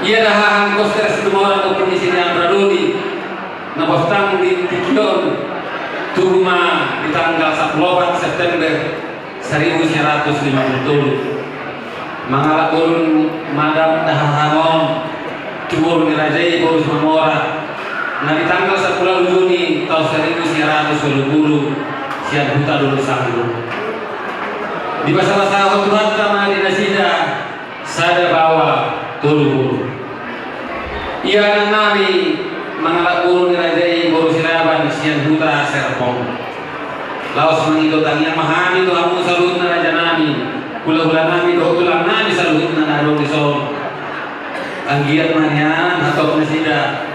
Ia dah hangkos teras semua orang ke sini yang berduli. Nabostang di Tikion Turma di tanggal 10 September 1957. Mangalak turun madam dahahanon turun nirajai baru semua. Nah di tanggal 10 Juni tahun 1920 siang huta dulu sanggup. Di masa-masa waktu pertama di Nasida sada bawa tulu. Ia anak nabi mangalak turun nirajai baru siraban siang huta serpong. Laos mengikut tangnya mahami tu amu salut na raja nabi. Kula-kula nabi doa nabi salut na nadong isol. Anggiat manyan atau Nasida.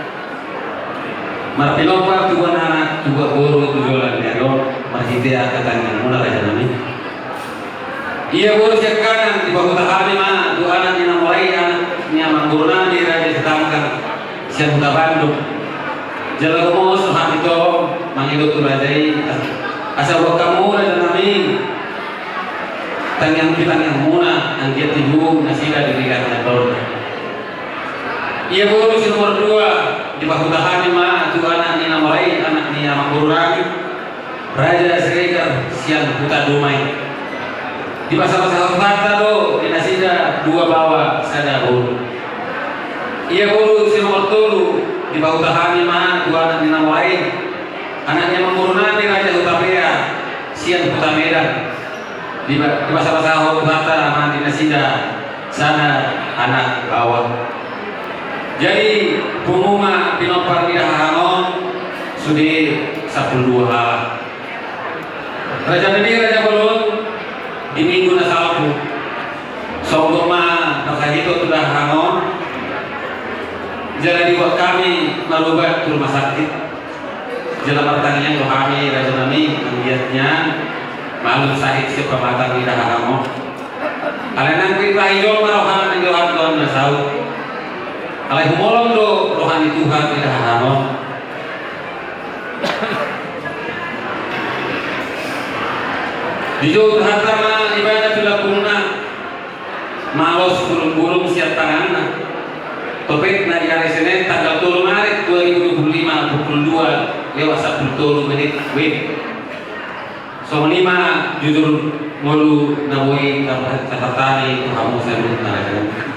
Marpilopar juga anak juga guru tujuan ya dong masih dia katanya mula raja nami. Ia guru sekanan di bawah tahani mana tu anak yang mulai anaknya mangguru nami raja sedangkan siang buta Bandung. Jalan kemus Tuhan itu menghidup tu raja asal buat kamu raja nami. Tangan kita yang muna anggiat tibu Nasida diberikan dor. Ia guru nomor 2 di bawah tahani mana tu anak yang mulai anaknya mangguru nami raja Sregar siang buta dumai. Di masa-masa hormat do di Nasida 2 bawa sada guru. Ia guru si nomor 3 di bawah tahani mana tu anak yang mulai anaknya mangguru nami raja Utapea siang buta Medan. Di masa-masa hormat mana di Nasida sana anak bawa. Jadi pengumuman pinopar di Dahanon sudah 12 Raja Nabi Raja Bolon di minggu na salpu. Sombong ma nakahito tu Dahanon. Jadi buat kami malubat ke rumah sakit. Jalan pertanian kami Raja Nabi melihatnya malu sahid si pematang di Dahanon. Kalian kita hidup marohan di Tuhan Tuhan nasau. Alai humolong do rohani Tuhan tidak hanon. Di jauh hartama ibadah sudah punah. Malos burung-burung siap tanganna. Topik na di hari Senin tanggal 3 Maret 2025 pukul 2 lewat 10 menit wib. So 5 judul mulu nawoi katatani kamu saya mengenalkan.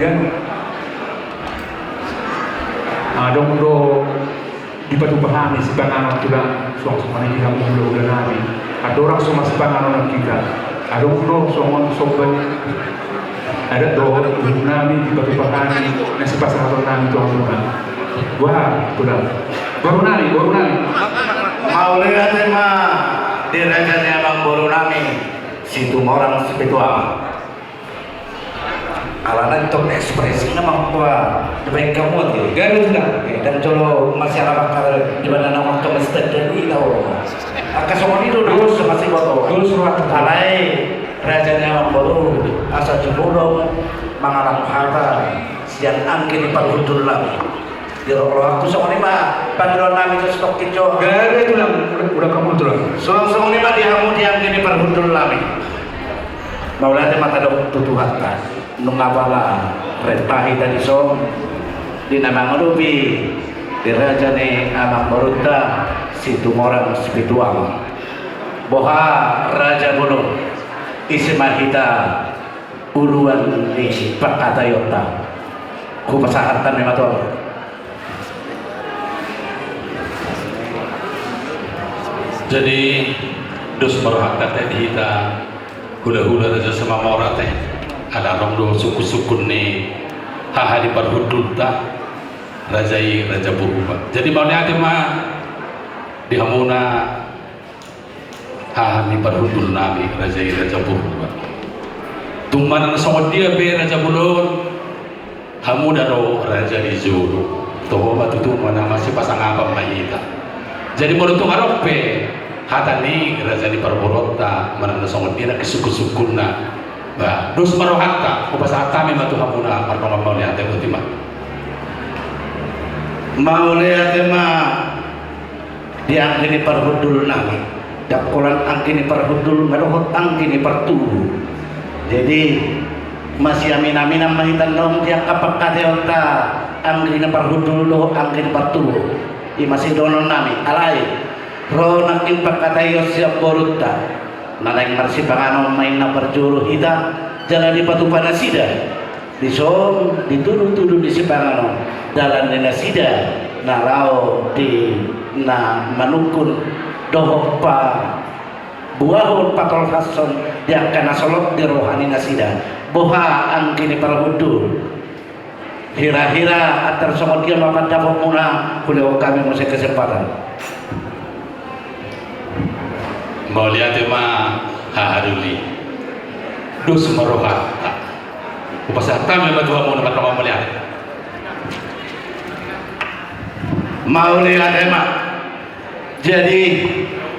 kan. Dong do di batu pahami si panganon tulang suang semana kita mulu udah nabi. Ada orang semua si panganon kita. Ada orang semua sobat. Ada do nabi di batu pahami nasi pasang atau nabi tuang tulang. Wah, tulang. Baru nari. Mau lihat tema dirajanya Bang Boru nami situ orang spiritual. Alana itu ekspresinya mampuan dibanding kamu tuh Garis lah. dan colo masyarakat kalau di mana nama kamu strategi tahu akan semua itu dulu masih foto Dulu surat alai rajanya Bang Boru asal jebulong mengalang harta siang angin di parhudul lagi di roh aku semua ini mah panggilan nami itu stok kicau Garis itu lah. Udah kamu tuh lah. semua ini mah dihamu diam di parhudul lagi mau lihat mata dok tutuhan kan nungabala retahi tadi som di nama ngurubi di rajane Amang Baruta situ orang spiritual boha raja gunung isimahita uluan di Pakatayota ku pasahatan memang tuh Jadi dus berhakat teh kita hula-hula raja sama mora teh ada orang do suku-suku ni haha di parhudul ta rajai raja purba. Jadi bawanya ati mah di hamuna haha di parhudul nabi rajai raja purba. Tumana sama dia be raja bulun hamu do raja di Zulu. Toh batu tu mana masih pasang apa mahita. Jadi mau tu ngarope hata ni raja di parborota mana sama dia ke suku-sukuna. Bah, dus marohata, upasa kami matu hamuna markama mau lihat teh ultima. mau lihat tema diangkini parhudul nami dakolan angkini parhudul ngadohot angkini partuhu jadi masih amin-aminam mahitan dong tiang kapak kateota angkini parhudul lo angkini partuhu i masih donon nami alai ro nakin pakatayo siap boruta nanaing marsi pangano main na perjuru hita jalan di patu panasida di som dituduh-tuduh di sipangano dalan di nasida narao di na manukun dohok pa buahun patol hason yang kana solok di rohani nasida boha angkini parhudul hira-hira antar somot dia makan dapok muna kuliah kami masih kesempatan Mau lihat mah haruli dus marohata upasa kami matu hamuna markama mau lihat. mau lihat emak jadi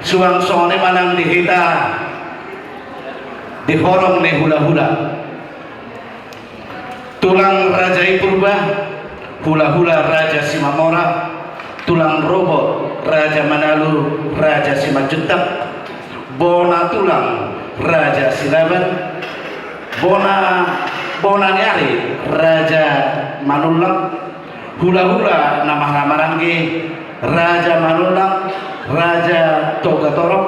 suang sone manang dihita dihorong nih hula-hula tulang Raja Purba hula-hula Raja Simamora tulang robot Raja Manalu Raja Simajutak bona tulang Raja Silaban bona nyari Raja Manulang hula-hula nama Rangge Raja Manulang Raja Togatorok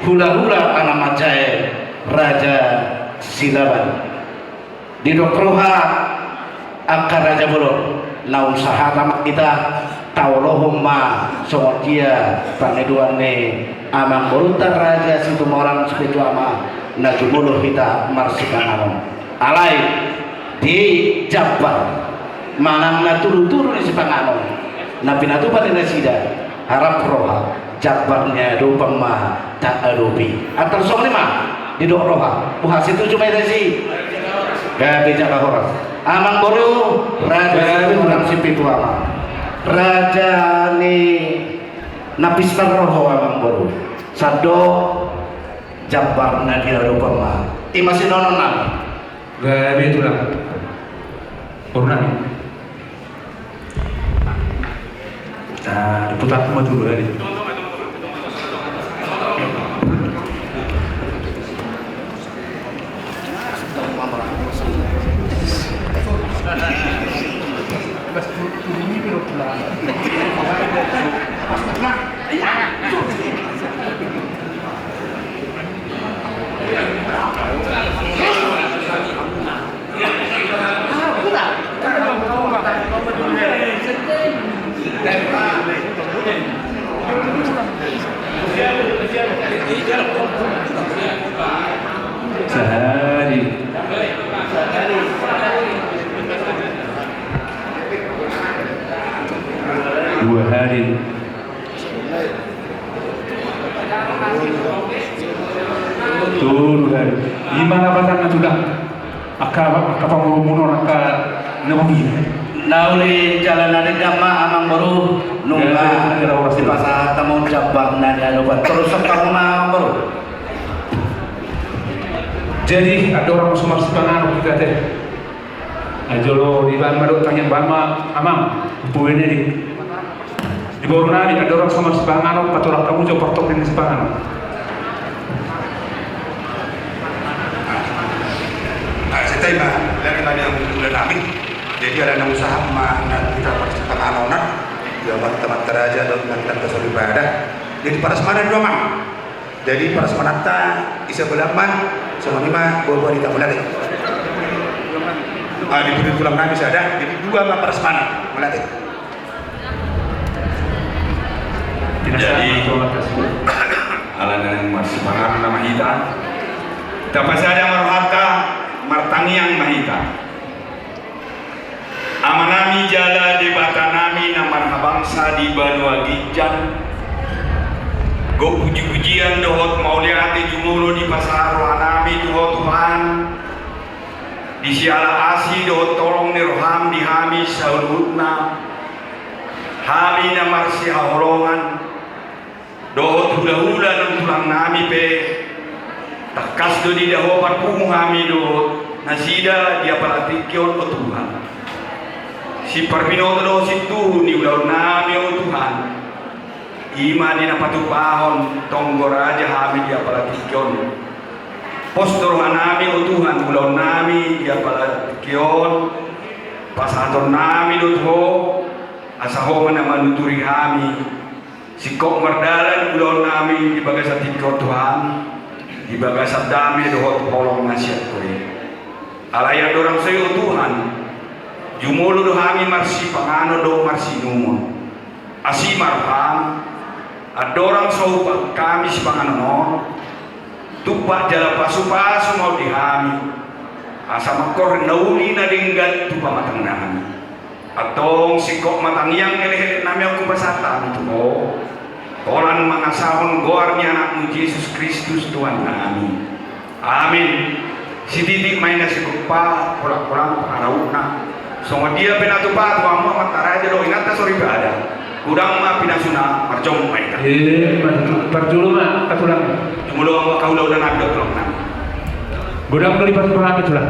hula-hula anak Majae Raja Silaban di Dokroha akar Raja Bolon naun sahata kita taulohumma somotia pangeduane Amang Baruta raja situ orang sepitu ama najumuluh kita marsikanganon alai di Jabar manang naturu-turu di sipanganon nabi natupan di nasida harap roha Jabarnya dupang ma tak adubi antar song lima di dok roha buhas itu cuma itu gak bijak horas Amang Boru raja orang sipitu ama raja ni napistar roho Amang Boru sado Jabar nadia lupa mah i masih nonon nama Garis itu lah. Purnami. Nah, diputar semua dulu tadi. hadir. Tuh hadir. Gimana batang sudah? Aka pamulumunor aka nabugi. Nauli jalan dari gama amang baru nungga di pasar tamu cabang nadi anubat terus kamu amang baru. Jadi ada orang sumar sepangan kita teh. Ajolo di ban madok tanya bama amang puene di bawah nadi ada orang sumar sepangan patorak kamu jauh portok dengan sepangan. Saya terima dari tadi yang sudah nabi. Jadi ada enam usaha mana kita persiapan anonan, jabat teman teraja dan kita kesal ibadah. Jadi para semana dua mang. Jadi para semanata isa belaman sama lima bawa kita melatih. Di budi tulang nabi ada. Jadi dua mah para semana melatih. Jadi alangan masih pangan nama kita. Dapat saja marhata martangiang mahita. Amanami jala debatanami namar bangsa di Banua Ginjan. Go puji-pujian dohot mauliati jumulo di pasar rohanami dohot Tuhan. Di siala asi dohot tolong ni roham di hami saurutna. Hami namar si haholongan. Dohot hula-hula dan tulang nami pe. Takas do di dahopan pungu hami dohot. Nasida dia palatikyon o Tuhan. Si parminoto do situ ni ulau nami o Tuhan. Ima ni napatupahon tonggor aja hami dia palatikyon. Postor hanami o Tuhan ulau nami dia palatikyon. Pasator nami do Tuho asahoman na manuturi hami. Si kok mardalan ulau nami di bagasat tikor Tuhan. Di bagasat dami do holong nasihat ko. Alayan dorang sayo Tuhan. Jumolo do hami marsi pangano do marsi numon. Asi marham adorang saupa kami si pangano tupak jala pasu-pasu mau dihami asa makor nauli na dinggat tupa matang nami atong sikok matang yang ngeleh nami aku pasatan itu oh kolan mangasahon goar ni anakmu Yesus Kristus Tuhan kami amin si titik main nasi kupa pulang-pulang pangarawuna so dia penatupa tuamu mataraja do inata sori ada kudang ma pinasuna marjong maita parjulu mah katulang jumulo ang kaulau dan abdo tulong na gudang dari pasukan itu lah.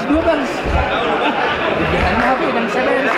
Dua bags. Jangan habis dan saya.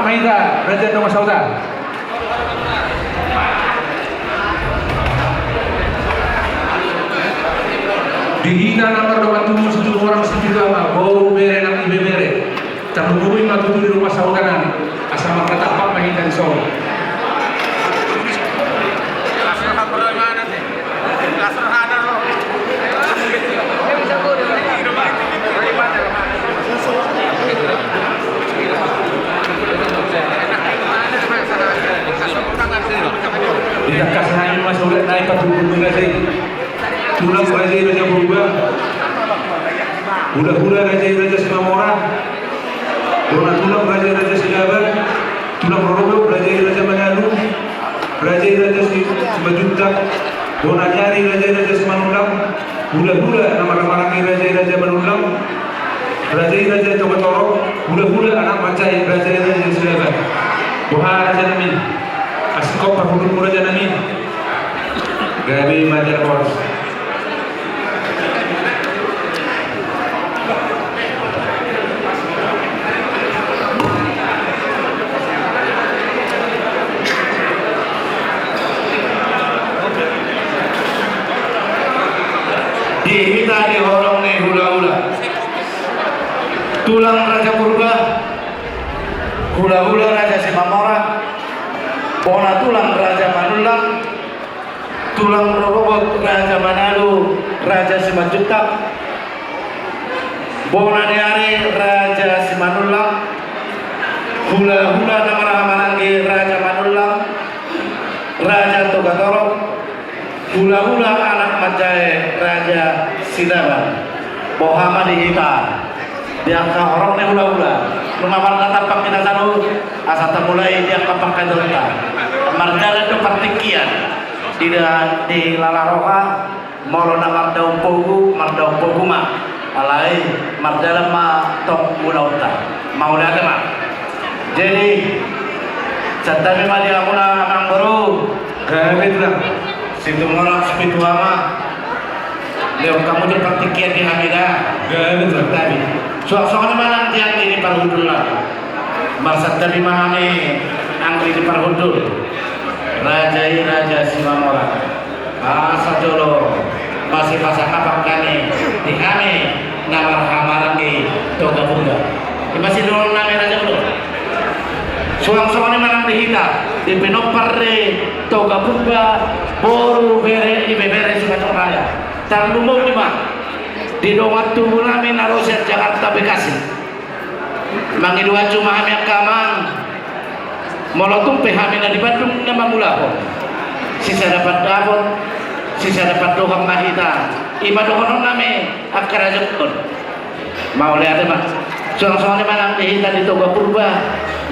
Mahita, Raja Doma Sauda. Dihina nomor 27 orang sejuta baru bere nang ibe bere. Terhubungi matutu di rumah saudara asal kata Pak Mahita di Solo. Tidak kasih mas udah naik patunggung raja tulang raja berubah hula raja Simamora tulang raja Silaban tulang Rorobo raja Manado raja Simajuntak Bonanyari raja Simanulang hula nama raja Manulang raja Tobatorok hula anak macai raja Silaban Buhara raja Namin Askop perhubung raja Namin Gabi Majar Kors. Kita dihorong nih hula-hula tulang Raja Purba hula-hula Raja Simamora bona tulang Raja Manulang tulang Rorobot Raja Manado Raja Simanjuntak bona diari Raja Simanulang hula-hula nama Rahamananggi Raja Manulang Raja Togatoro hula-hula anak Macai Raja Silaban Bohama dihita diangka orang nih hula-hula lumawan tapak kita sanu asa temulai diangka pakai doleta mardala itu partikian di Lalaroha molona mardaum pogu ma alai mardala ma tok mulauta mau lihat mah jadi catami ma dia mula amang baru Gabi tulang. situ orang sepitu ama leo kamu di praktikian di Hamida Gabi tulang. tapi soalnya mana tiang ini parhudul lah marsat dari mahami angkri di parhudul Raja Simamora asa jolo masih pasang kapak kami di kami namar hamarangi toga bunga ini masih dulu nama Raja belum suang-suang ini manang dihita di Penoparre toga bunga boru bere ibe bere suka raya terlalu lima di doang tubuh nami naroset Jakarta Bekasi mangiduan cuma kami akamang molotung PHM di Bandung nama mulapon sisa dapat dapot sisa dapat doang mahita ima doang nami akar aja pun mau lihat mah soalnya mana dihita di Toga Purba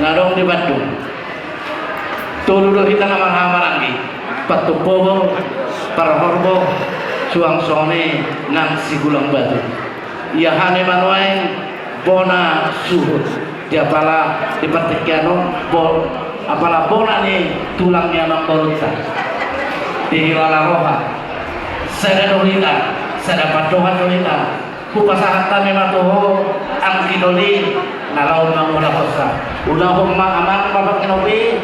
ngadong di Bandung tulu kita nama hamarangi patu poho parhorbo suang sone nang si gulang batu ia hane manuain bona suhut dia pala di partikiano bon apala bona nih tulangnya nambaruta di Lalaroha sada dolita sada padohan dolita kupasahan tami matuho ang kinoli nalaw mamula kosa ulahong amang bapak kinobi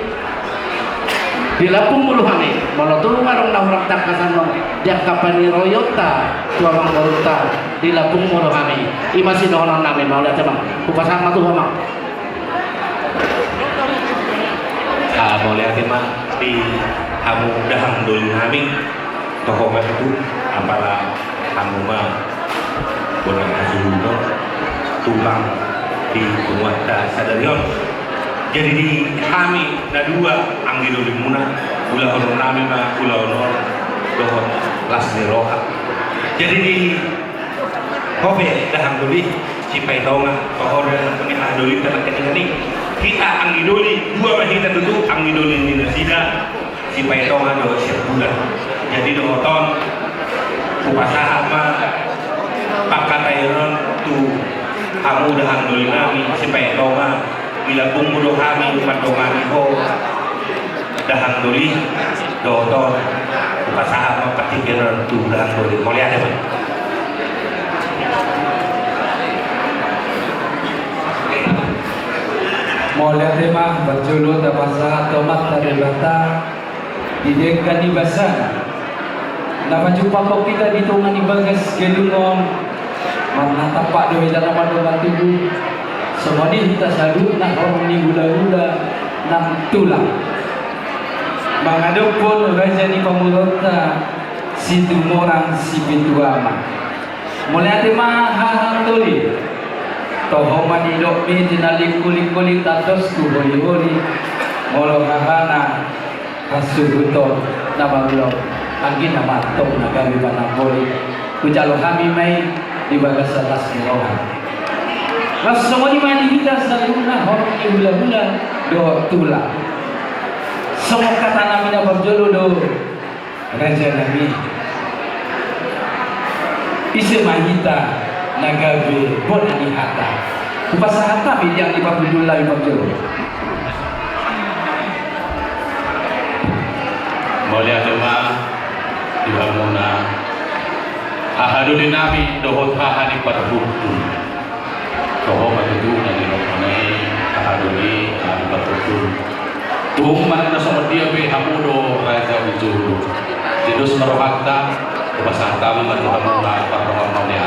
di Lampung Buluhani molotulung arong nahurak takasano diak kapani royota tuamang baruta di Lampung Buluhani imasi dohonon nami mau lihat bang kupasahan matuho mang mau lihat mah di kamu dahang dulu kami tokoh itu apalah kamu mah boleh azuluno tulang di Kuwata Sadarion jadi di kami na dua anggi dulu muna gula honor nami mah gula honor dohon lasni roha jadi di kobe dahang dulu cipai tonga tohor dan pengihan dulu telah ketinggalan kita anggi doli dua bahita tutup anggi doli ini nasida si paitongan do siap bulan jadi dohoton kupasahan mah pakatayon tu kamu dahan doli nami si paitongan bila bumbu kami patongan ho dahan doli dohoton kupasahan mah patikiran tu dahan doli mau lihat apa Mola tema berjulu tabasa tomat dari bata didengkan di basana. Napa jumpa kau kita di tungan di bagas gedungong mana tapak dewi dalam madura tubuh. Semua ni kita salut nak orang ni gula-gula nak tulang. Mengaduk pun raja ni pemurota si tumorang si pintu ama. Mulai tema hal-hal tuli. Toh mani dok mi dinali kulit-kulit atas tu boli-boli. Molo hahana asuruto nama ulo. Angin nama tok nak kami panah boli. Kujalo kami mai di bagas atas murahan. Ras semua di mana kita saluna orang ni hula-hula do tulang. Semua kata nami na berjolo do raja nami. Isi mahita nagabe bon ani hata. Kupasa hata yang di babudullah berjolo. Mulia jemaah di bangunan ahadul nami dohot hahani parbutu. Kau maju dari rokanai ahaduli ahadul. Tuh mana sama dia be hamudo raja ujuru. Tidus merohakta kupasa hata membantu bangunan parrohon mulia.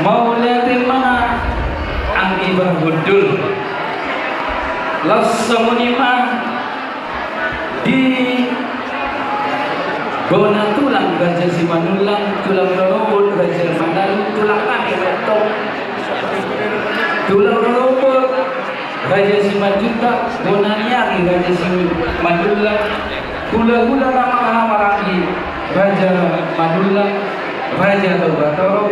Mulia mana anggi berbudul. Las semunima di Bona tulang raja si manulang, tulang robot raja mandalu, tulang kami betok, tulang robot raja si majuta, bona nyari raja si manulang, gula-gula nama maraki raja manulang, raja tobatoro,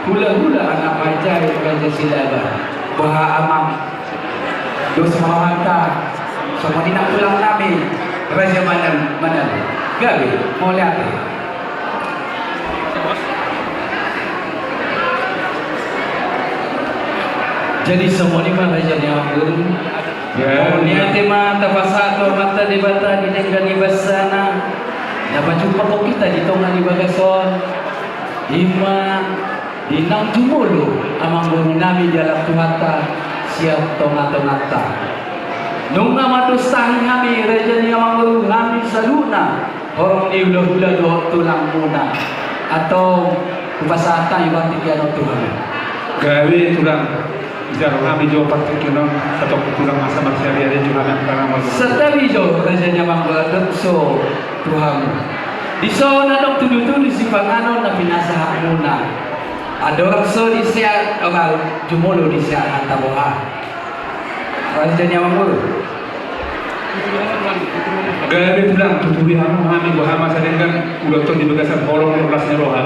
gula-gula anak bajai raja si laba, baha amang, dosa mahanta, semua dinak tulang kami raja mandalu. Gabi, mau lihat. Jadi semua ni mana jadi anggur? Mau lihat tema tapasa atau mata di bata di negara di basana. Dapat jumpa kau kita di tongan di bagason. Ima di nang jumulu amang guru nami dalam tuhata siap tonga-tongata. Nung nama dostahi kami raja ni amang guru kami saluna. Orang ni hula-hula doh tulang muna atau kupasata ibang tikiano Tuhan. Gawe tulang jaro kami jo partikinon atau tulang masa masyari ada juga yang karena mau. Setabi jo rajanya manggalat so Tuhan. Di so nadok tudu-tudu si pangano na pinasa muna. Ada orang so di sia orang jumolo di sia hataboha. Rajanya manggalat. Gawe tulang tutubi hamu kami bahama sadengkan udah tuh di bagasan horong kelasnya roha.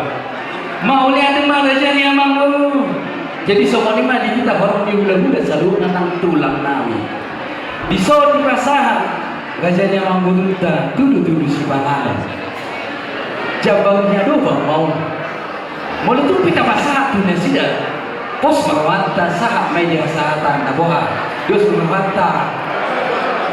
Mau lihat mana jadi amang lu. Jadi semua ni mana kita horong di hula-hula selalu nang tulang nami. Di so di pasahan gajahnya amang guru ta tudu si pangalan. Jabangnya doang mau. Mau tu kita pasahan tu nasida. Pos merawata sahab media sahatan naboha. Dos merawata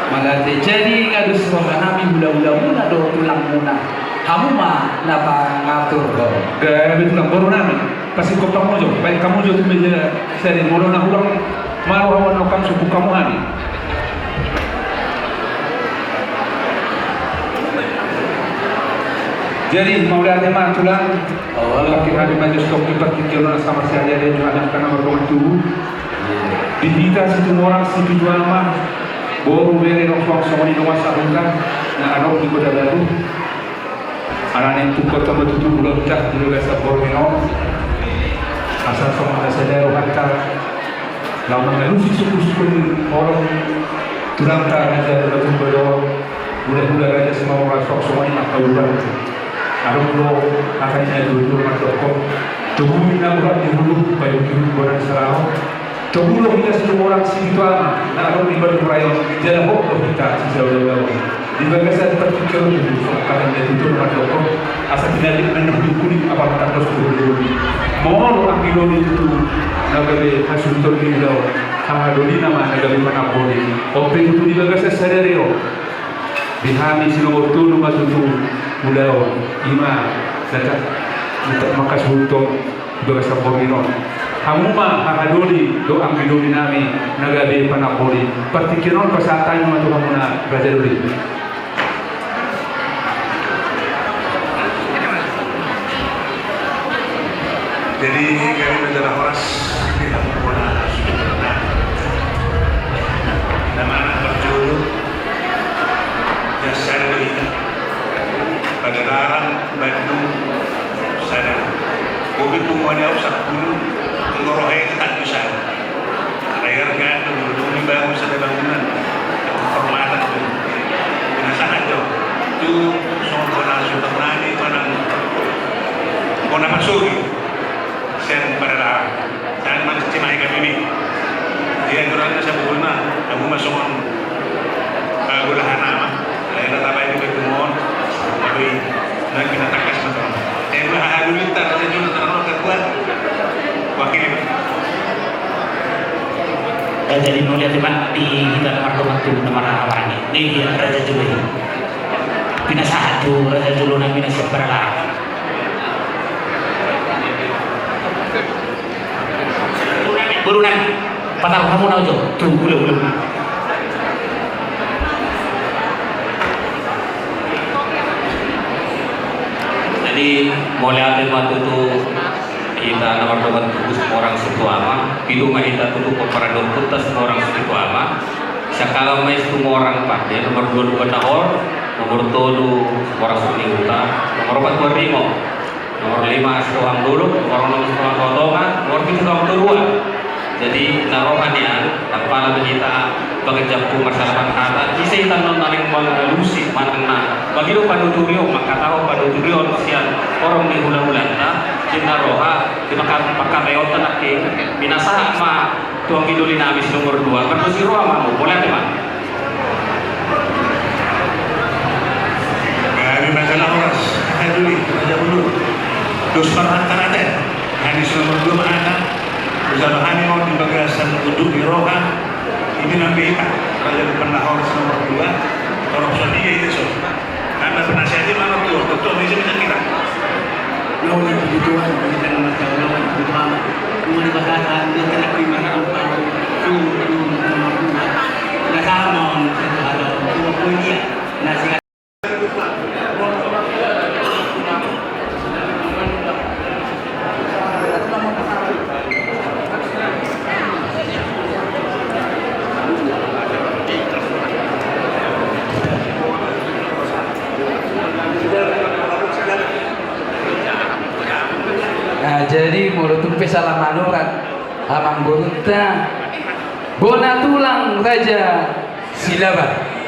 Magante jadi ngadus roh nami hula-hula muna do tulang muna. Kamu mah napa ngatur kau? Gawe tulang baru nami. Pasti kau kamu jo. Baik kamu jo tu meja seri mulu nak ulang maru hawan lokam suku kamu ani. Jadi mau lihat teman tulang. Pakai hari majus kau kipat kikiran sama saja dia juga nak kena berkomatu. Di kita situ orang situ jual mah. Boru beri nongkrong sama di rumah sahukan, na anak di kota baru. Anak yang tukar tambah tutup bulan cak di luar sabor minum. Asal sama ada sedero hantar. Lalu lalu si suku orang tulang tak ada betul betul. Bulan-bulan aja semua orang sok semua ini nak tahu baru. Ada pulau akannya dulu masuk kok. Tunggu mina buat di dulu bayu dulu buat serau. Coba kita semua orang spiritual, nak orang ibadah rayon, jangan hok kita sejauh-jauh. Di bagasan terpikir dulu, kalau dia tutup macam apa, asal tidak menuju kulit apa tak terus dulu. Mau orang kilo itu nagari hasil terlilau, hamadoni nama nagari mana boleh. Open itu di bagasan sederhana. Bihami sinomor tu rumah tutu mulau ima datang untuk makas untuk bagasan boginon. hamuma hakaduli do ang biduli nami nagabi panakuli partikiron pasatay mga Tuhan muna Raja Duli. Jadi kami adalah horas di Hamuna Sudirman. Nama anak berjuluk Jasar Berita Pagararan Bandung Sadar. Kopi pumuannya usap dulu ngorohai tak bisa. Air kan dulu dibangun sada bangunan kehormatan itu. Penasaran tuh. Itu soal Sudirman itu mana? Kona Masuki. Sen pada dan mana cimai kami dia kurangnya saya berguna kamu masuk gulahan nama ada apa itu berguna tapi nak kita takas macam mah dulu tar juga terlalu kuat wakil jadi mulia teman di kita nomor itu nomor awal ini dia Raja Juli bina satu Raja Juli nang bina seberapa burunan patah kamu naujo tuh belum jadi mulai ada waktu itu kita nomor dobat tubuh orang situama itu mah kita tutup pemeran tuntas orang situama sekala mais semua orang pakai nomor 22 tahun nomor 7 orang Sudiuta nomor 4 Rimo nomor 5 Soang dulu nomor 6 Soang Kotongan nomor 7 Soang Turua. Jadi narohannya kepala kita bekerja masyarakat kata kisah kita nontonin mengalusi mana bagi lu panuturio maka tahu panuturio sian orang di hula-hula kita roha di makan leotan lagi binasa ma tuang idulin habis nomor 2 berdosi roha mamu boleh teman kami masalah horas dulu Raja Bulu dos perhantaran hadis nomor 2 mana bersama kami mau di bagasan duduk di roha ini nanti Raja Pendahor nomor 2 orang Sadia itu so karena penasihatnya mana tuh betul ini bisa kita lawan kebutuhan kita nama lawan kebutuhan mau dibahas dia telah dimana apa nah kamu ada punya nasihat jadi mulut tumpe salah manurat amang bonta bona tulang Raja Silaban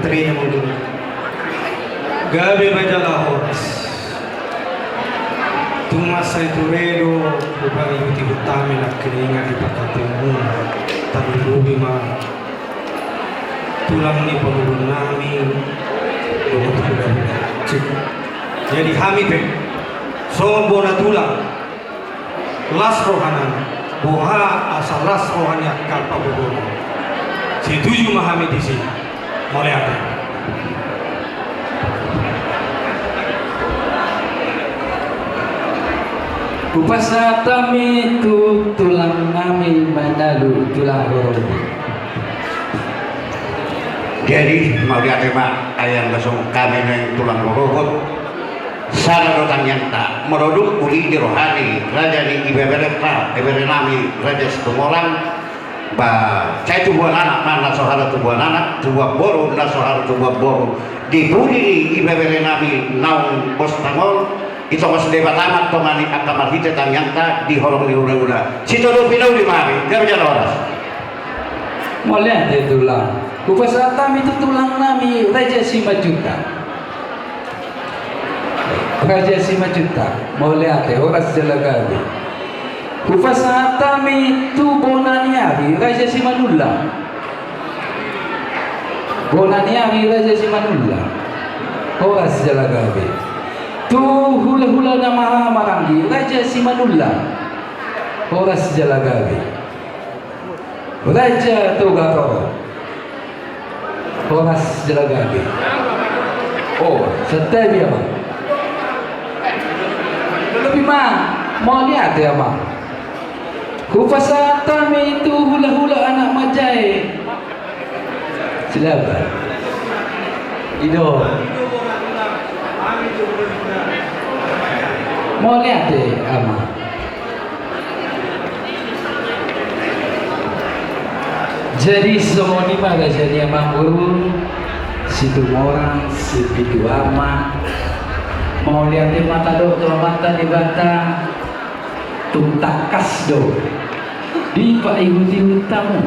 baterainya mungkin gabi bajalah horas tumasa itu redo upaya yuti utami nak keringat di pakatemu tapi rubi mah tulang ni pemulung nami jadi hamid so bona tulang las rohanan boha asal las rohani akal pabogono setuju memahami di sini mulai ada kupasa kami tu tulang kami manalu tulang gorong jadi mau diaterima ayam langsung kami yang tulang gorong sana rotan nyata meroduk uli di rohani raja di ibebereta iberenami raja setumorang saya tubuhan anak mana sohara tubuhan anak tubuh boru na sohara tubuh boru dibudi di ibebere nami naung bos tangol itu mas debat amat tongani akamal hita tanyanta di horong di ura-ura situ do pinau di mari kerja horas mulai ada tulang kupasata itu tulang nami Raja Simajuta Raja Simajuta mulai ada horas jelagabi Kufasatami tu Bonaniari Raja Simanullah. Bonaniari Raja Simanullah. Horas Jalagabe. Tu hula-hula nama Marangi Raja Simanullah. Horas Jalagabe. Raja Togatoro. Horas Jalagabe. Oh, setel dia bang. Lebih mah mau lihat ya bang. Kufasatami itu hula-hula anak majai. Silakan. Ido. Mau lihat deh ama. Jadi semua ni mah jadi amang guru, situ orang, situ ama. Mau lihat di mata do, mata di bata, tuntakas do. Di pak ikuti utamu,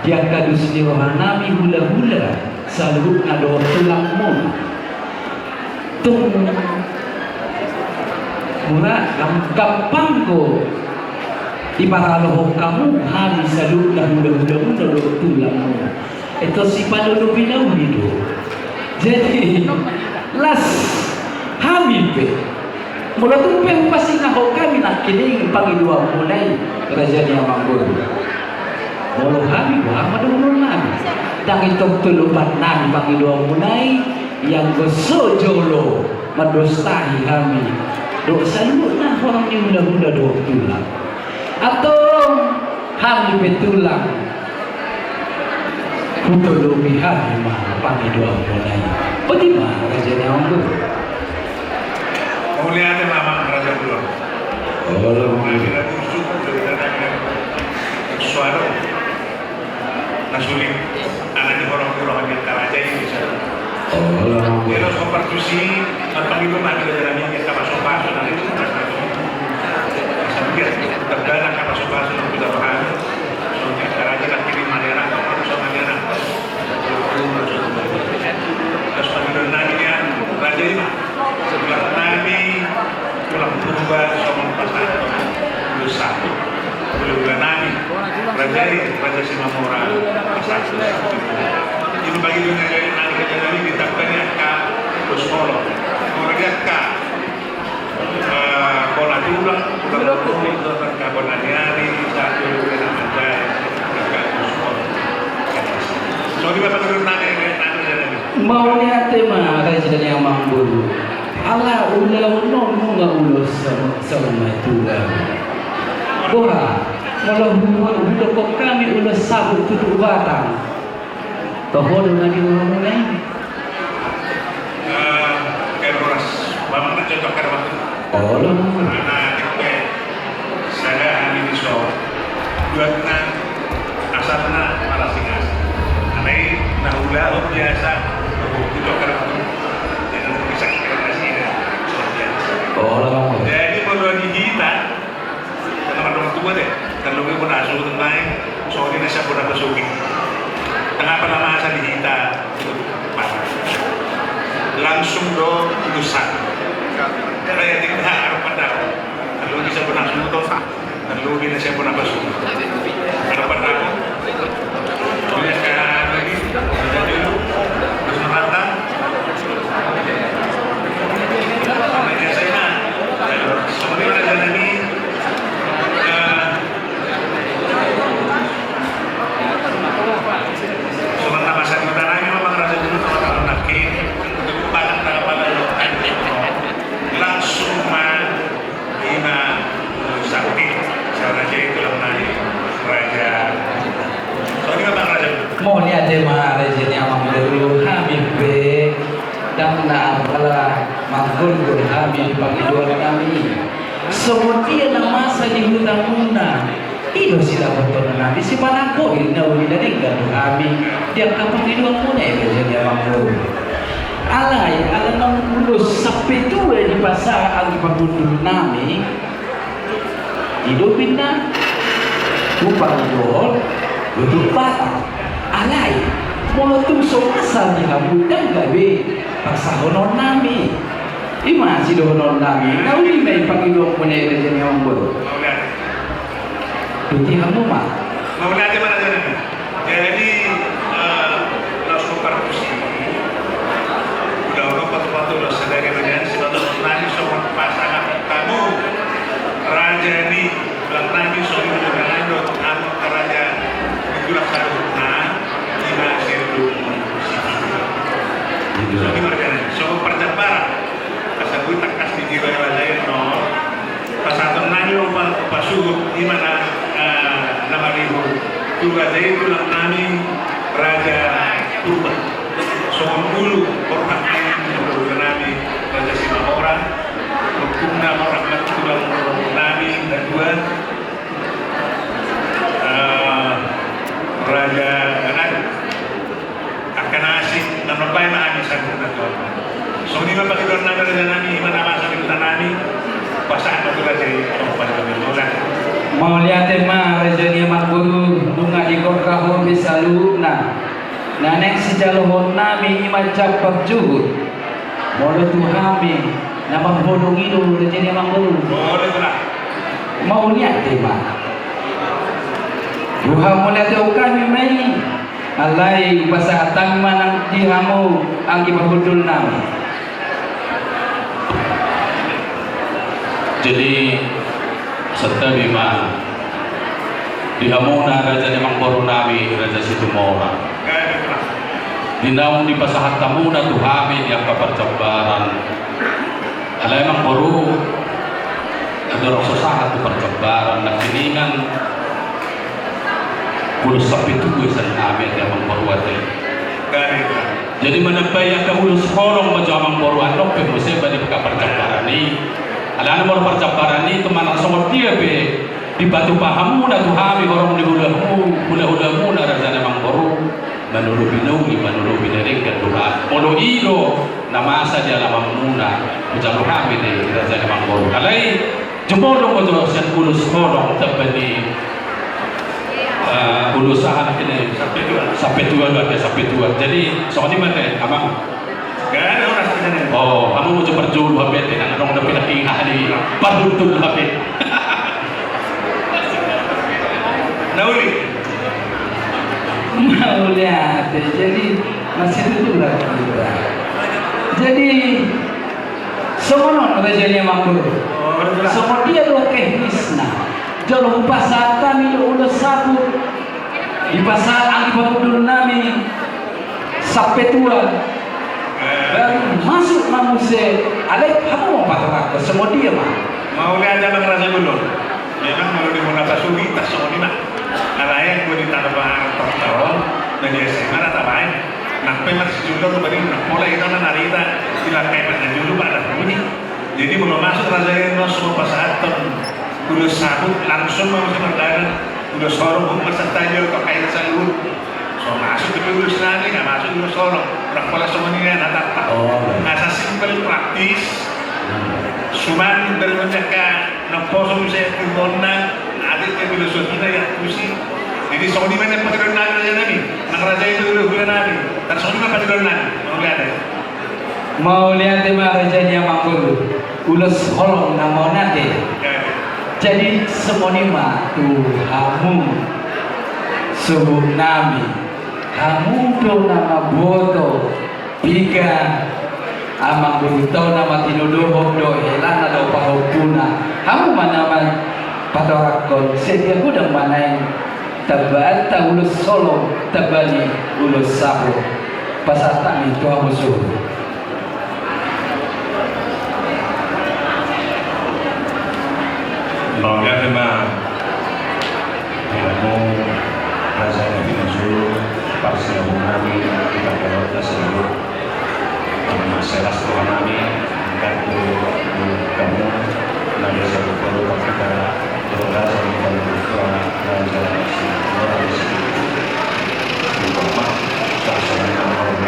dia kadus di rohanami hula-hula, saluk ngado tulangmu. Tung murah gampang ko. Di paraloh kamu hari saluk na hula-hula mo do tulangmu. Ito si Panolo Pinaw itu. Jadi las hamil pe. Mula tu pe pasti nak kami nak kining pangidua mulai raja ni Amanggur. Mula hamil wa madulungan. Dang itu tulupan nang pangidua mulai yang gosojolo madostahi kami. Do salud na orang ni hula-hula do tulang. Atau hamil pe tulang. Kutulubihan lima pangidua mulai. Oh di mana raja ni Amanggur? Mulia Mama Raja Pulau. Oh, Kita tusuk suara nasuling anak di orang-orang yang karaja ini bisa. oh, Dia harus kompartusi atau itu mati dari yang kita masuk pasal dan itu sampai terkadang kita masuk pasal kita bahan. Soalnya karaja kan kirim Madera, sama Madera. Terus panggil nanya raja ini. Sebelah nami pulang berubah sama pasal dosa. Pulang nami raja Simamora pasal ini bagi dunia dari nami kejadian ini ditapkannya ke Buskolo. Kemudian ke bola tulang ke Bonaniari satu dengan Anjay ke Buskolo. So di bapak turun nami mau lihat tema raja ni Amanggur. Allah ulah nonga ulah sama itu lah. Boha, malah ulah kok kami ulah sabut tutup batang. Tahu dengan dia orang lain. Keras, bang nak contoh keras. Oh lah. Anak saya hari ini so, buatnya asalnya malah singas. Aneh, nah ulah biasa, itu keras. Jadi kalau dihitan, teman-teman tua deh, kalau gue pernah asuh tentang soalnya saya pernah bersuki. Kenapa nama saya dihitan? Langsung do lulusan. Karena yang tidak harus pada. Kalau bisa pernah asuh tuh, kalau bisa saya pernah bersuki. Ada pada aku. Boleh sekarang lagi, jadi dulu terus merantau. Sebenarnya ada ini sementara masa utaranya memang rasa dulu kalau nakin untuk pada langsung lima sakti cara jadi dalam nari raja. Soalnya memang raja. Mau lihat tema raja ni Amanggur hamil be dan nak apalah Manggur hamil pangidua kami. Semuanya nama masa di hutan-hutan. Itu sila betul nabi si panako ini nabi dari gaduh kami. Dia kapan pangidua pun jadi Amanggur. Alai ala nang ulus sampai tu di pasar agi pangidua nami. Hidupin na upang idol duduk batang. Alai mula tu so asal ni kamu dan gabe paksa honon nami. Ima si honon nami. Kau ni may pangidong punya kerja ni Amanggur. Tuti hamu mah. Mau nanti mana jalan? Jadi los kompartus udah patu-patu los sedari dengan selalu nani soal pasangan kamu raja ini bilang nani soal dengan lo kamu raja itulah karena lima seru so gimana kan so perjalanan asal gue tak kasih jiwa raja itu pasal nani lo pasuh gimana nama ibu juga jadi itulah nani raja Purba soal dulu orang nami raja Simahora hukumnya orang tulang nami dan dua raja Anak akan asik dan berbaik nami satu dan dua so ini apa kita nami raja nami mana masa kita nami pasangan itu raja orang pada kami Mau lihat tema rajanya Mangguru bunga di korkaho bisaluna nanek sejalohon nami macam perjuhut molo tuhami nama bodong itu rajanya Mangguru mau lihat tema buha mau lihat kami mai alai bahasa atang manang dihamu anggi bahudul nami. Jadi serta bima dihamuna raja Nemang Boru nami raja Situmora dinaung di pasahat tamuna tuhami yang kapercambaran ala Emang Boru ada rasa sahat tu percambaran nak kiningan kulus sapi tugu san nami Emang Boru ate jadi menepai yang kamulus kolong macam Emang Boru anok ke musibah di kapercambaran ni ala nomor percambaran ni teman langsung dia be di batu pahamu na tuhami orang di hula-hulamu na raja Nemang Boru manulu binungi manulu binering dan doa molo ilo na masa dia lama muna ucap kami ni raja Nemang Boru alai jempol ko to sian ulus kolong tabani ulusahan ini sampai tua jadi soalnya mana abang oh, kamu mau coba jual habis dengan orang udah pindah tinggal di Paduntul habis. Nauli. Mau lihat, jadi masih itu lah kita. Jadi semua rajanya Mangguru. Semua dia dua Krisna. Jalur pasar kami udah sabut di pasar anggi babudul nami sampai tua. Dan masuk manusia, alek kamu mau pakai semua dia mah. Mau lihat jalan raja dulu. Memang kalau di mana tasuri tas semua ni mah. Alai gue di tanah bahar tahun dan dia semana tak baik. Nak pemar sejumlah tu beri nak mulai itu nak narita tidak pemar dulu pada bunyi. Jadi belum masuk raja itu semua pasatan. Udah sabut langsung mau sebentar. Udah sorong masa tajam pakai salur. So masuk ke dulu sana nggak masuk dulu sorong. Berapa semuanya nata tak. Nasa simple praktis. Suman dari menjaga nampos saya kudona ada yang filosofi yang kusi. Jadi Saudi mana patiron nabi raja nabi. Nang raja itu dulu bulan nabi. Dan Saudi mana patiron nabi. Mau lihat tema rajanya Mangguru. Ulus holong nama nate. Jadi semonima tu hamu sebut nabi. Hamu do nama boto tiga amang berutau nama tinuduh do helan ada pahopuna. Hamu mana patorakon sedia gudang mana yang tabata ulus solo tabali ulus sabu pasatan itu musuh. Bangga memang ilmu rasa yang dimaksud pasti yang kami kita kelihatan seluruh masalah sekolah kami dan kamu nanti satu kalau kita berasa kalau kita raja orang di sini bapak sasaran orang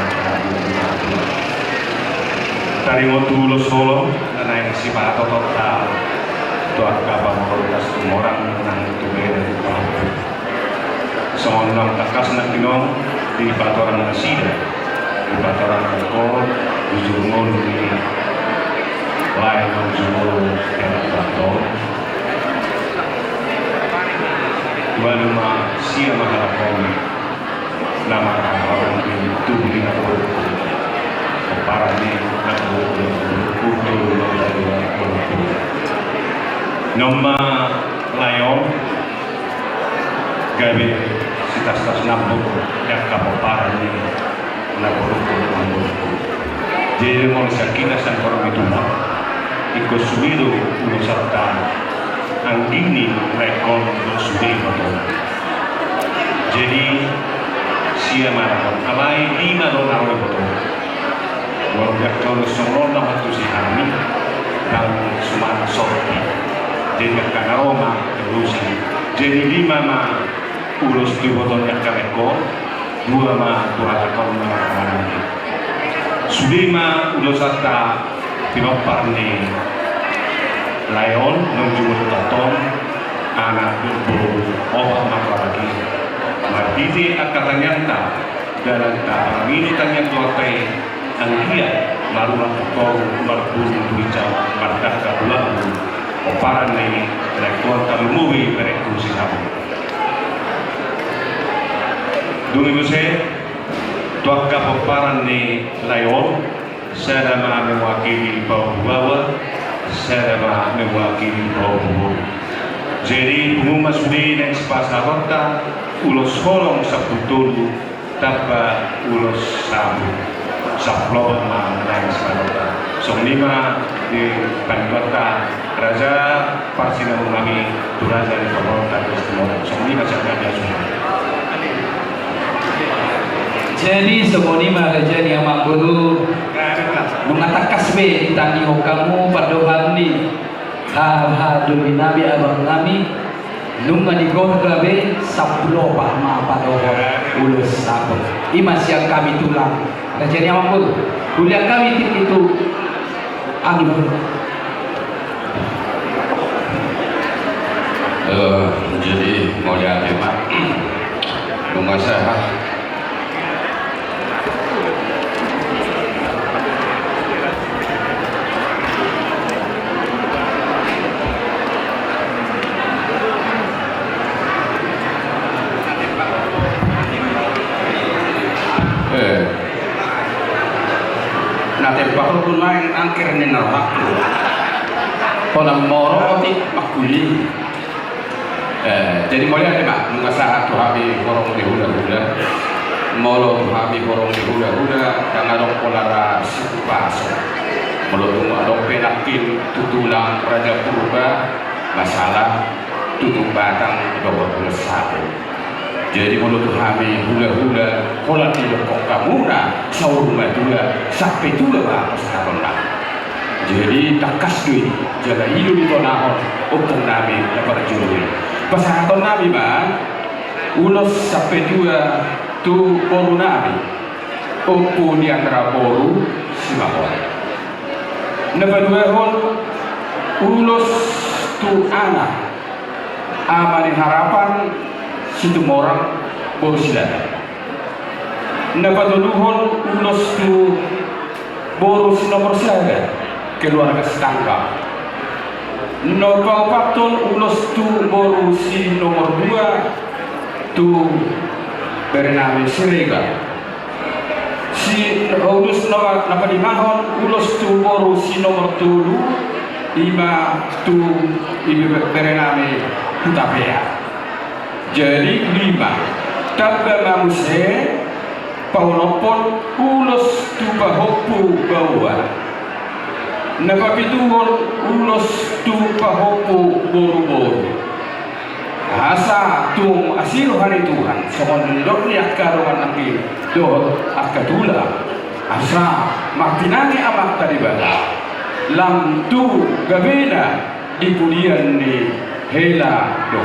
dari waktu lo solo dan yang sifat atau total tuan kapal mengurus orang nang tuwe dari bawah. Seorang takas nak tinong di batoran nasida, di batoran kau, di jumur di lain jumur yang bator. Waluma sia maharapon nama orang itu dengan para ni Nama layon gawe sitas-sitas nambung yang kapaparan ni nabur-nabur. Jadi mau sakina sang orang itu mah ikut sumiru usapta anggini rekon suri betul. Jadi siapa alai lima dolar betul. Warga kalau semua nama tu si kami dan semua sorti. Jadi karena Roma terusin. Jadi 5 mah urus di botolnya rekon, 2 mah Tuhan akan mengarahkan. Sulima urus serta timaparni layon menjumur taton anak ibu maklaki. Marditi akan nyata dalam tahap ini tanya tuakai angkia marulah kau marbun tulica mardaka ulang oparan ini rekor kalumuwi bereku sinabu. Dulu saya tuaka oparan ini layon saya mewakili bawah saya mewakili bawah. Jadi pengumuman sudi dan sepasarota ulos holong sabutulu tanpa ulos sabu saplot mengenai sepasarota. Songlima di Panjota Raja Parsina Mami Raja di Panjota Kristimon. Songlima saya ada semua. Jadi semonima raja yang guru mengatakan kasbe tani kamu pada hari demi nabi abang kami nunga di gabe 10 pahma pada ulus satu imas yang kami tulang raja yang guru kuliah kami itu angin jadi mau lihat Pak nunga saya Nanti bakal pun main angker ni narak. Kalau moro ti makuli. Jadi mulai ada mak mengasah tu habi korong di hula-hula. Molo tu habi korong di hula-hula dengan dong polara pas. Molo tu dong penakin tutulang raja purba masalah tutup batang 21. Jadi mulut kami hula-hula kolat di lekok kamu na sahur madura sampai tu lah pasaran lah. Jadi takas duit jaga hidup itu nahon untuk nabi lepas juri. Pasaran nabi mah ulos sampai dua tu boru nabi. Opu di antara boru simahon. Nebadua hon ulos tu anak amalin harapan situ orang baru silap. Napatuluhon ulos tu boros nomor saya keluarga setangga. Napapatun ulos tu boros si nomor 2 tu bernama Sirega. Si ulos nomor napadimahon ulos tu boros si nomor 5 tu ibu bernama Hutapea. Jadi 5 tabba manusia paulopon ulos tu bahopu bawa napapituhon ulos tu bahopu boru-boru asa tum asiru hari Tuhan sohon ni akaruan nabi do akadula asa maktinani amak tadi bala lam tu gabena di pulian ni hela do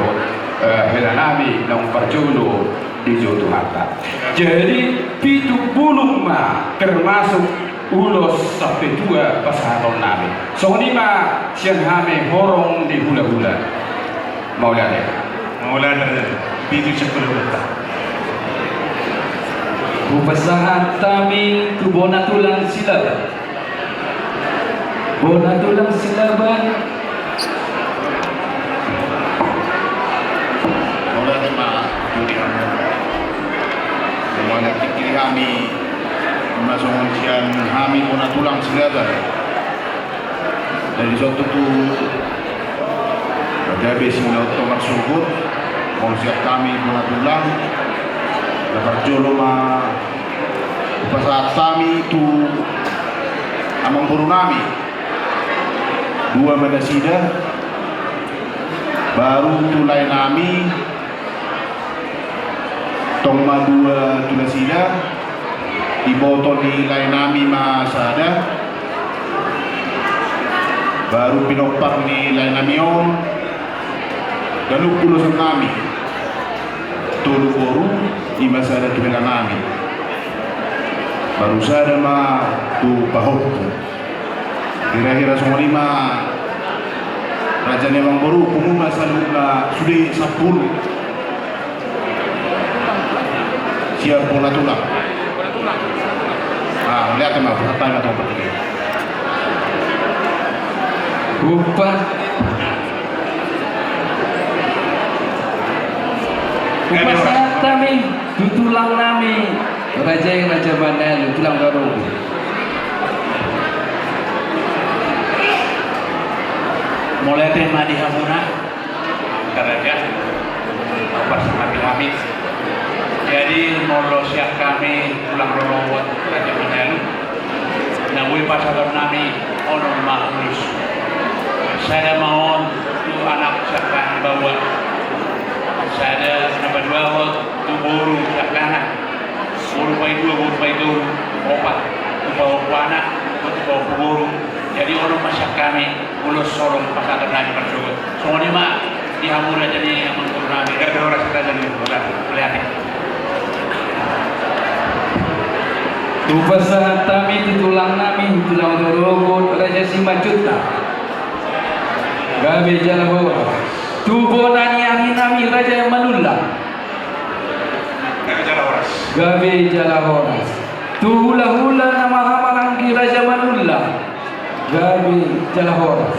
hela nabi nang parjulu di jodoh harta. Jadi pitu bulung ma termasuk ulos sampai 2 pasaran nabi. Soalnya ma siang hame horong di hula-hula. Maulana pitu 10 letak. Upasahat kami tu bona tulang silaban. Bona tulang silaban. ma tulihan Mana tikir kami masuk sian kami pun tulang segala dari suatu tu ada besi laut tomar subur mau siap kami pun tulang dapat joloma pasal kami tu amang burunami dua medasida baru tulai nami tongma dua tulasida iboto nilai nami masada baru pinopak nilai nami om dan pulusan nami tulu boru di masada tulang nami baru sada ma tu pahok kira-kira semua lima Raja Nemang Boru umum masalah sudah 10 siap pola tulang. Lihat teman, apa yang atau pergi. Upah saat kami tulang nami Raja yang Raja Bandar tulang baru. Mulai tema di Hamuna Karaja pas kami jadi molo siap kami pulang rolowat Raja Manelu nawui pasaran nami ono mahlus saya mau tu anak siapkan bawa saya nomor 2 tu buru siapkan buru pai dua opat tu bawa anak tu bawa buru jadi orang masyarakat kami ulus sorong pasaran nami bersyukur semuanya mak di Hamuna jadi yang mengurus nami ada orang kita jadi lihat Tubasa kami tulang nami tulang dorogot Raja Simajuta Gabe Jalahora Tubo nani angin nami Raja Manulla Gabe Jalahora Tu hula-hula nama hamarangki Raja Manulla Gabe Jalahora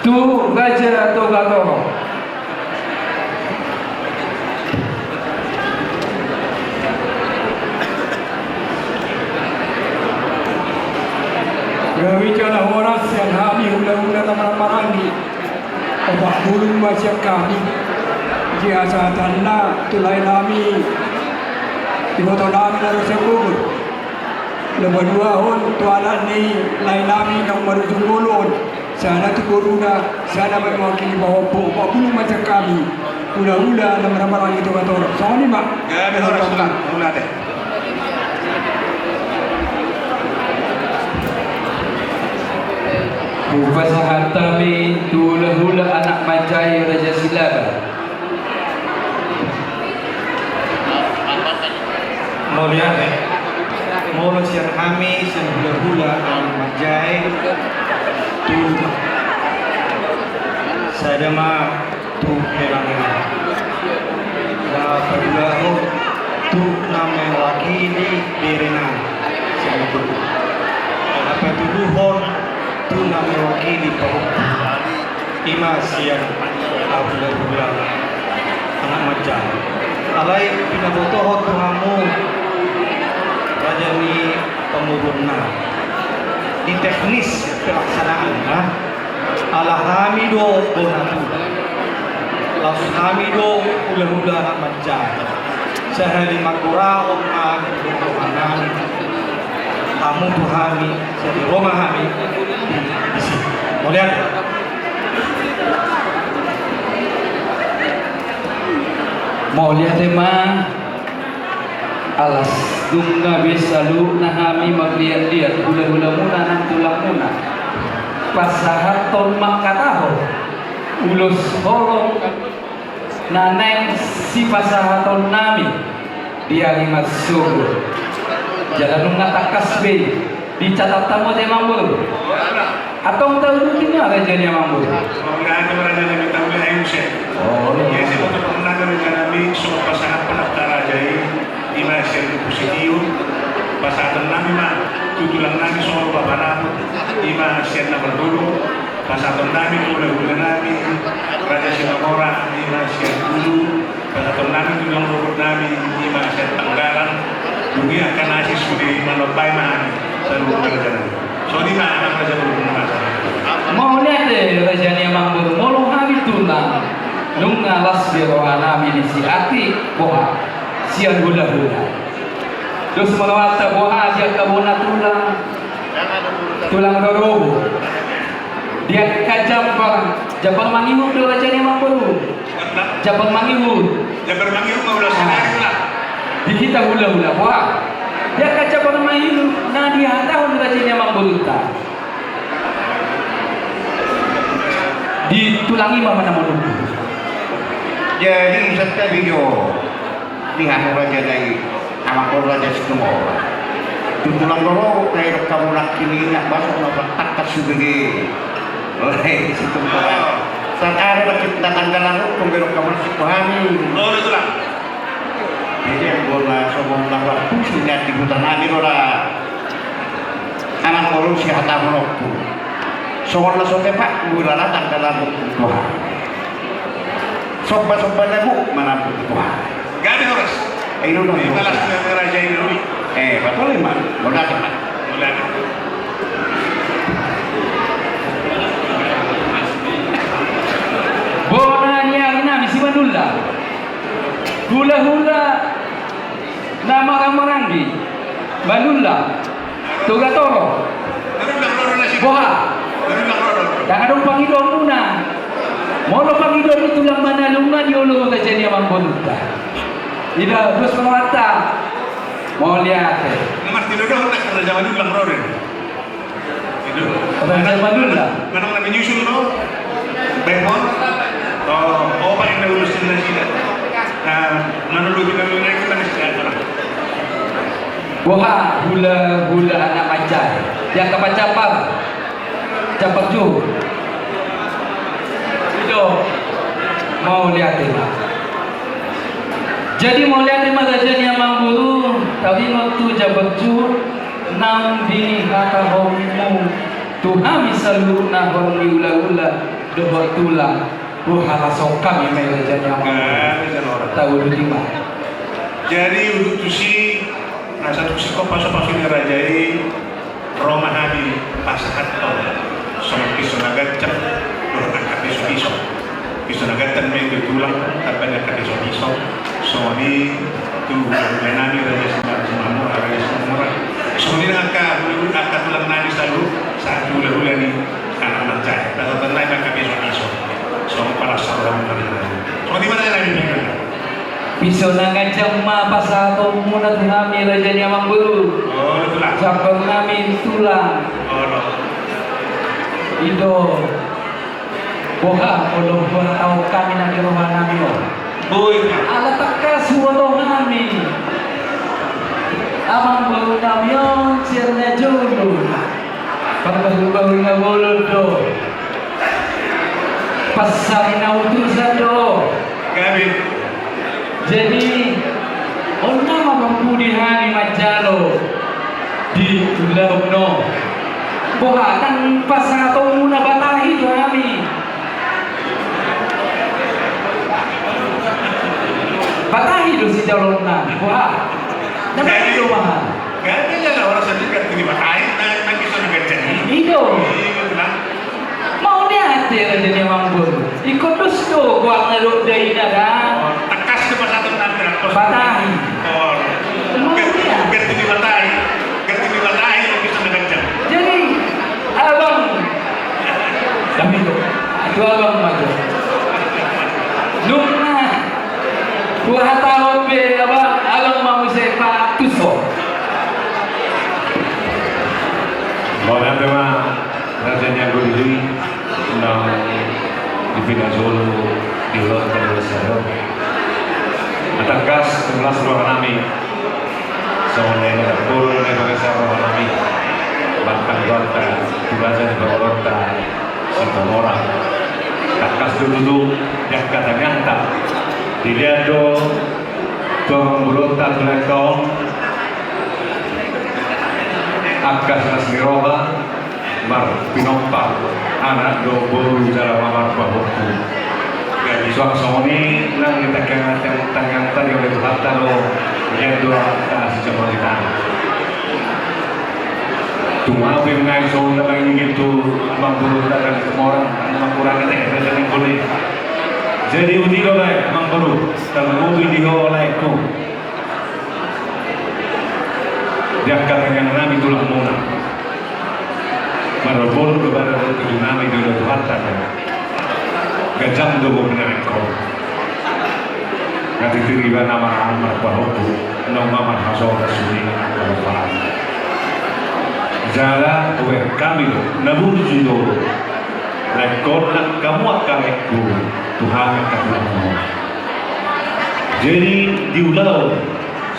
Tu Raja Togatoro Gawicalah horas yang kami hula-hula nama-nama obat bulung macam kami jasa tanah tulai nami iboto nami dari sebut lepas 2 tahun tualan ni lain nami yang merujuk mulun sana tu corona sana mewakili bawa obat bulung macam kami hula-hula nama-nama lagi tu kata orang sama ni mak ya betul hula deh Upasahan kami hula-hula anak Majai Raja Silaba mau lihat mau siang kami hula-hula anak Majai tu saya mah tu pelanggan dah perlu tu nama wakili Berena sebut apa tu duhon tu nama wakili Pak Imas yang hula-hula anak Majai alai pinabotohot tuhamu Raja ni pemuruna di teknis pelaksanaan ala hamido bonatu las hamido hula-hula anak Majai sehari makura omah doanan kamu tuhami jadi rumah kami di sini mau lihat mau lihat tema alas dunga besalu nahami magliat-liat hula-hula muna nang tulang muna pasahaton makataho ulus horong naneng si pasahaton nami dia limat suruh jalan ngata kasbe dicatat tamu tema mulu atau tahu mungkin ada jadi mampu Mengenai raja Nabi Taula Ayushe. Ya sih untuk pemenangan raja Nabi semua pasangan pendaftar raja di Malaysia itu positif. Pasangan Nabi mah tujuan Nabi semua bapak Nabi di Malaysia nomor dulu. Pasangan Nabi mulai Nabi Raja Sinamora di Malaysia dulu. sudah manot bay mah seluruh kerajaan. So di mana anak raja belum masalah. Mau lihat deh raja ni amang buru molo hari tulang nung ngalas biroana milisi ati boha sian hula-hula. Terus melawat boha dia kabona tulang dorobo. Dia kajam Japang mangihu do raja ni amang buru. Japang mangihu. Jabar mangihu mau udah senang lah. Di kita hula-hula boha. Dia kajam mangihu na dia tahu raja ni amang buru ta. Ditulangi mana menunggu. Jadi serta video lihat raja dari amak raja semua. Tulang dulu kayak kamu nak kini nak masuk nak takat sebagai oleh situ orang. Saat ada berciptakan dalam hukum belok kamu sepahami. Oh itu lah. Jadi yang bola sombong lawan pusinya di hutan ani ora. Anak orang sihat menokku. Soalnya soalnya pak, gula datang dalam Tuhan. Sobat-sobat lebu mana Tuhan. Gak ada harus. Ini dong. Balas ke raja ini. Betul lima. Mudah cepat. Mudah. Bonanya nami si Manula. Hula-hula nama Ramaranggi. Manula. Tugatoro. Boha. Dan ada pangidon muna. Mono pangidon itu lang manalungan di ulo raja ni amang bonita. Ida terus melawata. Mau lihat. Nomor tidur dah nak raja Manula lang roren. Itu. Raja Manula. Mana nak menyusul no? Bemon. Oh pak yang urusin nasi dah. Manulu kita naik kita nasi dah. Boha hula-hula anak macai. Yang kapacapang. Capak ju. Itu mau lihat ini. Jadi mau lihat ini raja ni amang buru. Tapi waktu capak ju nam bini kata homimu. Tuhan misalur na homi ula-ula doa tulang. Buhala sokam yang mai raja ni amang buru. Tahu lima. Jadi untuk tusi rasa tusi kau pasal-pasal ni raja ini Roma Hadi pasahat kau. Sama kisah cap orang angkat pisau kisah tan main tulang tapi angkat pisau so ni tu menami raja semua raja semua so ni angkat tulang nani selalu satu bulan ni anak macam dah tenai angkat pisau so para seorang raja so di mana lagi ni pisau nangan jama pasal tu muna tunami raja ni amang buru. Oh tulang Japang nami tulang. Oh Ido boha kalau boha tahu kami nak rumah nami boy ala takkan suatu kami amang baru nami cerna jodoh pada baru na bolodo pasal na utusan do gabi jadi onna mabudi hani majalo di Labuno. Boha kan pasang atau muna batahi kami. Batahi do si jalon na. Boha. Dapat do mahal. Gak ada orang sedikit ini batahi nak bisa digaji. Ido. Mau dia raja ni amang buru. Ikut dus do buat ngeluk dari dagang. Tekas ke pasal tu nanti. Batahi. Oh. Gerti di batahi. Gerti di batahi bisa digaji. Jadi abang kami itu abang maju nungna buah tahu be abang mau sepak tuso Boleh tema rajanya Gurili nang di Pinazolo di luar Kalsado. Atakas kelas ruang kami. Soalnya turun dari pasar ruang kami. Bahkan Gorta, Turaja di Gorta, Sikamora. Atakas dulu yang kata nyata. Dilihat do tong Gorta tulekong. Akas Nasmiroha Mar Pinompa anak do bolu cara mamar bahoku suang soni nang kita kenal tangan tadi oleh Tuhan lo yang doa si jemaah kita Cuma apa yang ngai so na bang gitu abang bulu dan semua orang abang kurang kata yang boleh. Jadi uti ko ba abang bulu dan uti di ko oleh ko. Dia katakan nami tulang muna. Marabol kepada itu nami dulu Tuhan tadi. Gajam dobo benar ko. Nanti tiriban nama amat bahoku, nama mahasiswa suni kalau paham. Jala uwe kami namun judo rekor nak kamu akan ekor Tuhan akan lakukan. Jadi diulau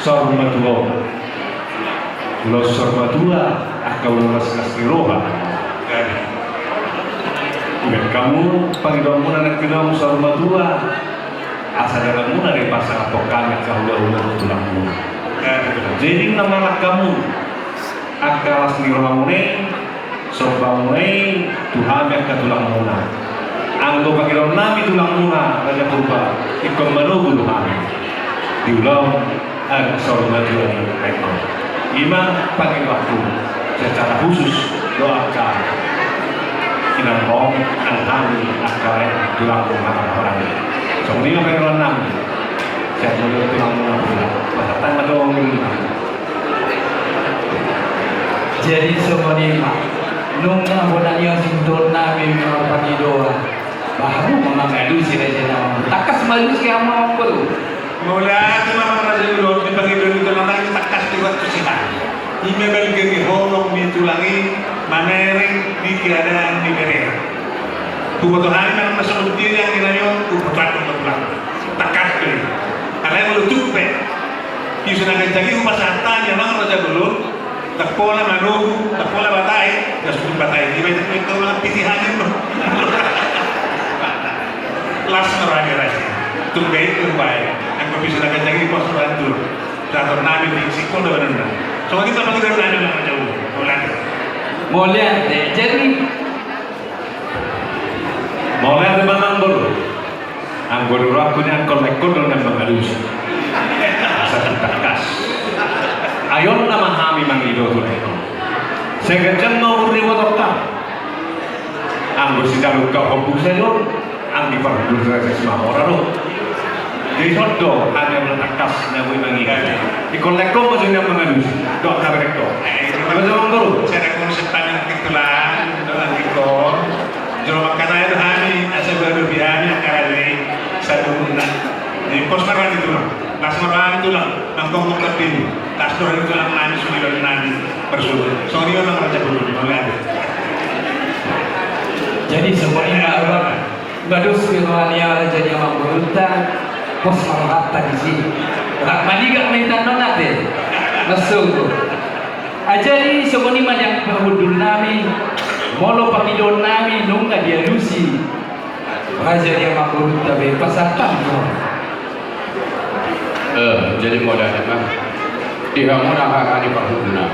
sormatua, ulau sormatua akan ulas kasiroha. Uwe kamu panggilan anak kita sormatua asal dalam dari pasang tokan yang ulau tulangmu. Jadi nama kamu akalas nirohamune sorbamune Tuhan yang katulang muna anggo panggilan nami tulang muna raja purba ikon manugu Tuhan diulang ag sorba Tuhan rekor ima panggil waktu secara khusus doakan kinambong angkami akal tulang muna orang so ini panggilan nami saya mulai tulang muna pula pasatan madong jadi semua ni nung na bola niya sindol namin mga panidoa baharu mga ngadu sila dyan takas malu siya mga ko mula ito mga rasulullah di Panginoon ito lang tayo takas liwat ko sila imebel gini holong mitulangi manering di keadaan di mereka kebutuhan yang masuk diri yang kinayon kebutuhan untuk takas kali karena yang melutuk pe Yusunan kencagi upasatan yang mga rasulullah takpola manugu, takpola batay, nasubing batay. Di ba ito mga pitihanin mo? Last na rami-rami. Tunggay ito ba? Ang pabisa na kanyang iposturan doon. Dator namin di sikol na ba na. So, kita pag-gano'n namin mga jauh. Mulian deh. Jadi Mulian di mana anggur? Anggur aku yang kolektor dengan mengalus. Asal takas. Ayon nama kami mangido tu leko. Segajan mau riwat otak. Anggo sidang luka hobu sedon, anggi pardur saya semua orang tu. Jadi sodo hanya meletakkas nabi mangido. Ikon leko macam yang mengalus. Dok nak leko. Macam anggur. Saya konsep tanya ketulan, dalam ikon. Jauh makanan itu kami asal baru biarnya kali satu bulan. Jadi pos makan itu lah. Lasmaran itu lah, nangkong terpilih. Kastor itu lah nani sumber nani bersyukur. Soalnya memang raja belum mulai. jadi semua ini abang badus firmania jadi abang beruta pos marhata di sini. Tak mandi gak minta nonat deh. Masuk. Ajari semua ini yang berhudul nami, molo pamidon nami nungga dia lusi. Raja dia abang beruta be pasatan. Jadi modalnya kan dihamun akan diperhubungan.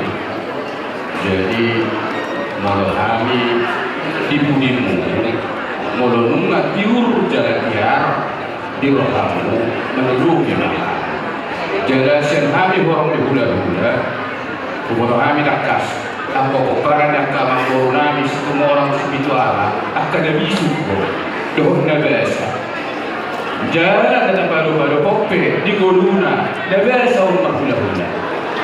Jadi molo kami dibudimu, molo nunga tiur jalan tiar di rohamu menuju gimana. Jadi sen kami orang dihula-hula, molo kami takas. Tanpa koparan yang kami nami semua orang spiritual akademi suku, doh nabesa. Jalan datang baru-baru pope di Goluna, lebih sahur mahula-hula.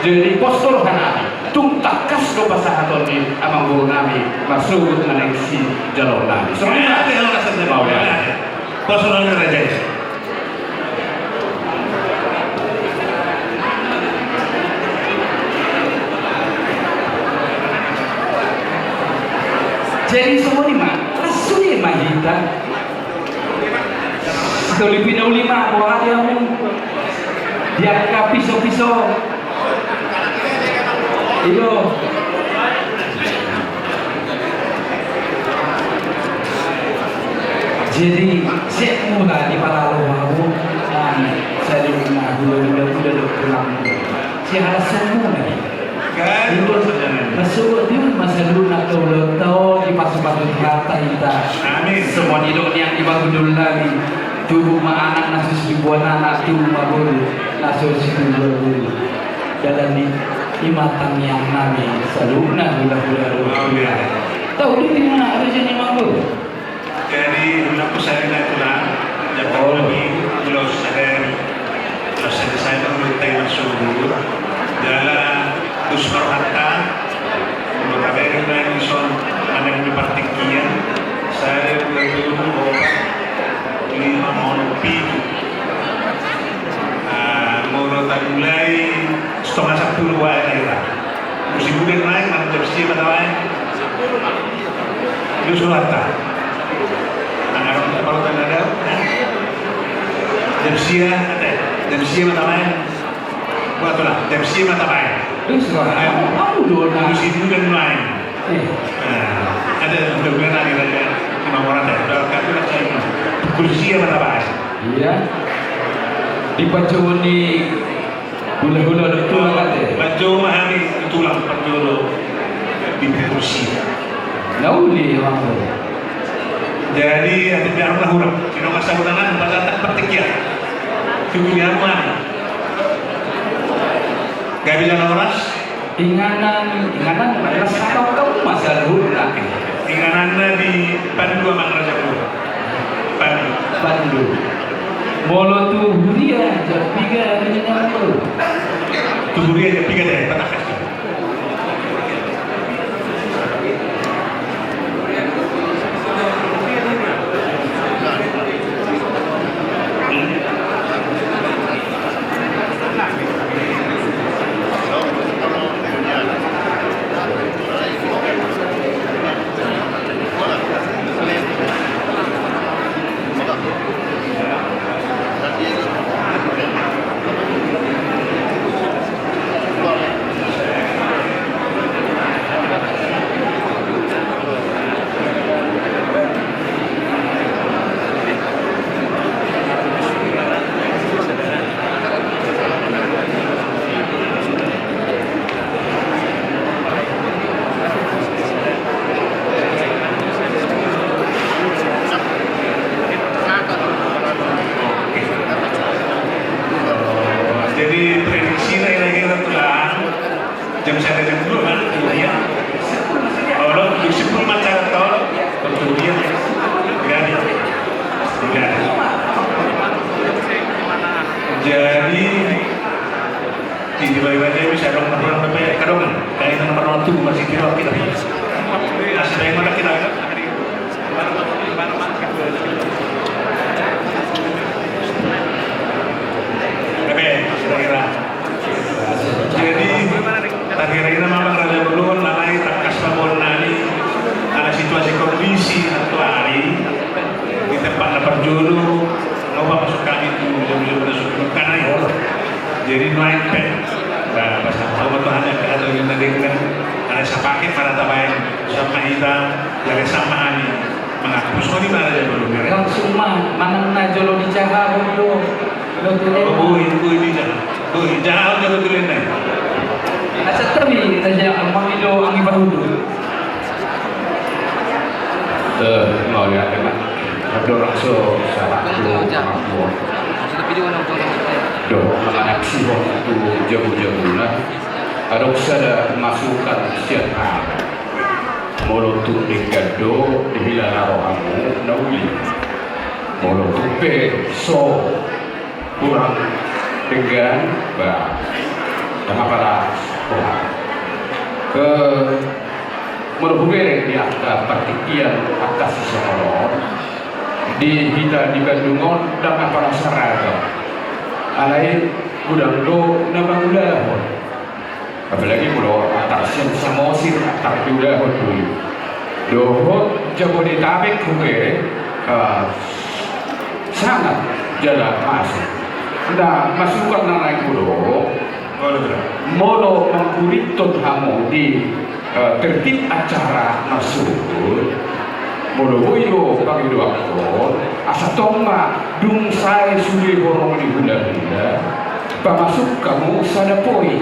Jadi postur hanami, tung takas do pasahaton ni amang guru nami masuk dengan isi jalur nami. Soalnya ada yang rasanya mau ya. Postur raja. Jadi semua ni mah, rasanya mah kita. Filipina ulima buah dia dia ka pisau-pisau iyo jadi saya mula di palalo mau saya di rumah udah pulang si harus semua itu masuk dia masa dulu nak tahu di pas-pas kata kita semua hidup yang dibagudul lagi tubuh ma anak nasus dibuat anak tubuh ma bulu nasus dibuat bulu jalan ni imatang yang nami saluna hula-hula. Tahu di mana ada jenis mampu? Jadi aku saya itulah jatuh lagi los saya menurut tema subur dalam tusmar harta menurut yang son yang dipartikian saya dulu 5 monopi menurut mulai setengah 10 daerah musim hujan naik mana jam siapa lain itu harta kalau ada jam siapa lain buatlah jam siapa lain Terus kamu dua musim hujan naik ada beberapa hari aja 5 orang deh kalau kaki lah saya kursi apa lain iya di Pancawon di hula-hula itu ada Pancawon memahami tulang Pancawon di kursi nauli orang jadi ada biar lah huruf sino masa hutangan pada tak petik ya tujuhnya mana gak bisa noras inganan rasa kau masa hula inganannya di Pandu sama Raja Pura Pandu Molo tu huria japiga ni nama tu huria japiga deh patah kasih jam saya jam 2 kan kemudian kalau di 10 macam tol kemudian tidak jadi di bawah bisa dong nomor berapa kadang kayak nomor 1 masih kira kita asal yang mana kita jadi akhirnya memang Raja Belum lalai takas pamon nani ada situasi kondisi satu hari di tempat dapat jodoh ngoba masuk kami itu jam-jam masuk karena ya jadi naik pet nah pas tahu betul ada ada yang dengan ada sapakin pada tabain sama hitam dari sama ani menghapus kau di mana Raja Belum langsung mana jolo di Jawa lo ini jangan jauh tulen nih. Asa tabi saja amang ilo ang ibahudo. Mau lihat kan? Ada rasa salah tu. Do, mana aksi waktu jauh-jauh lah. Ada usada masukan siapa? Molo tu digado dihilang rohamu nauli. Molo tu pe so kurang dengan para ke merhubung di atas partikian atas seseorang di kita di Bandungon dengan para seragam alai gudang do nama udah apalagi kalau atas yang samosir atas udah dulu dohot Jabodetabek hubungan sangat jalan masuk. Nah, masukan nang naik molo mengkuritun hamu di tertib acara masuk molo boyo bagi dua kon asa tomba dung saya sudah borong di hula-hula pamasuk kamu sada poi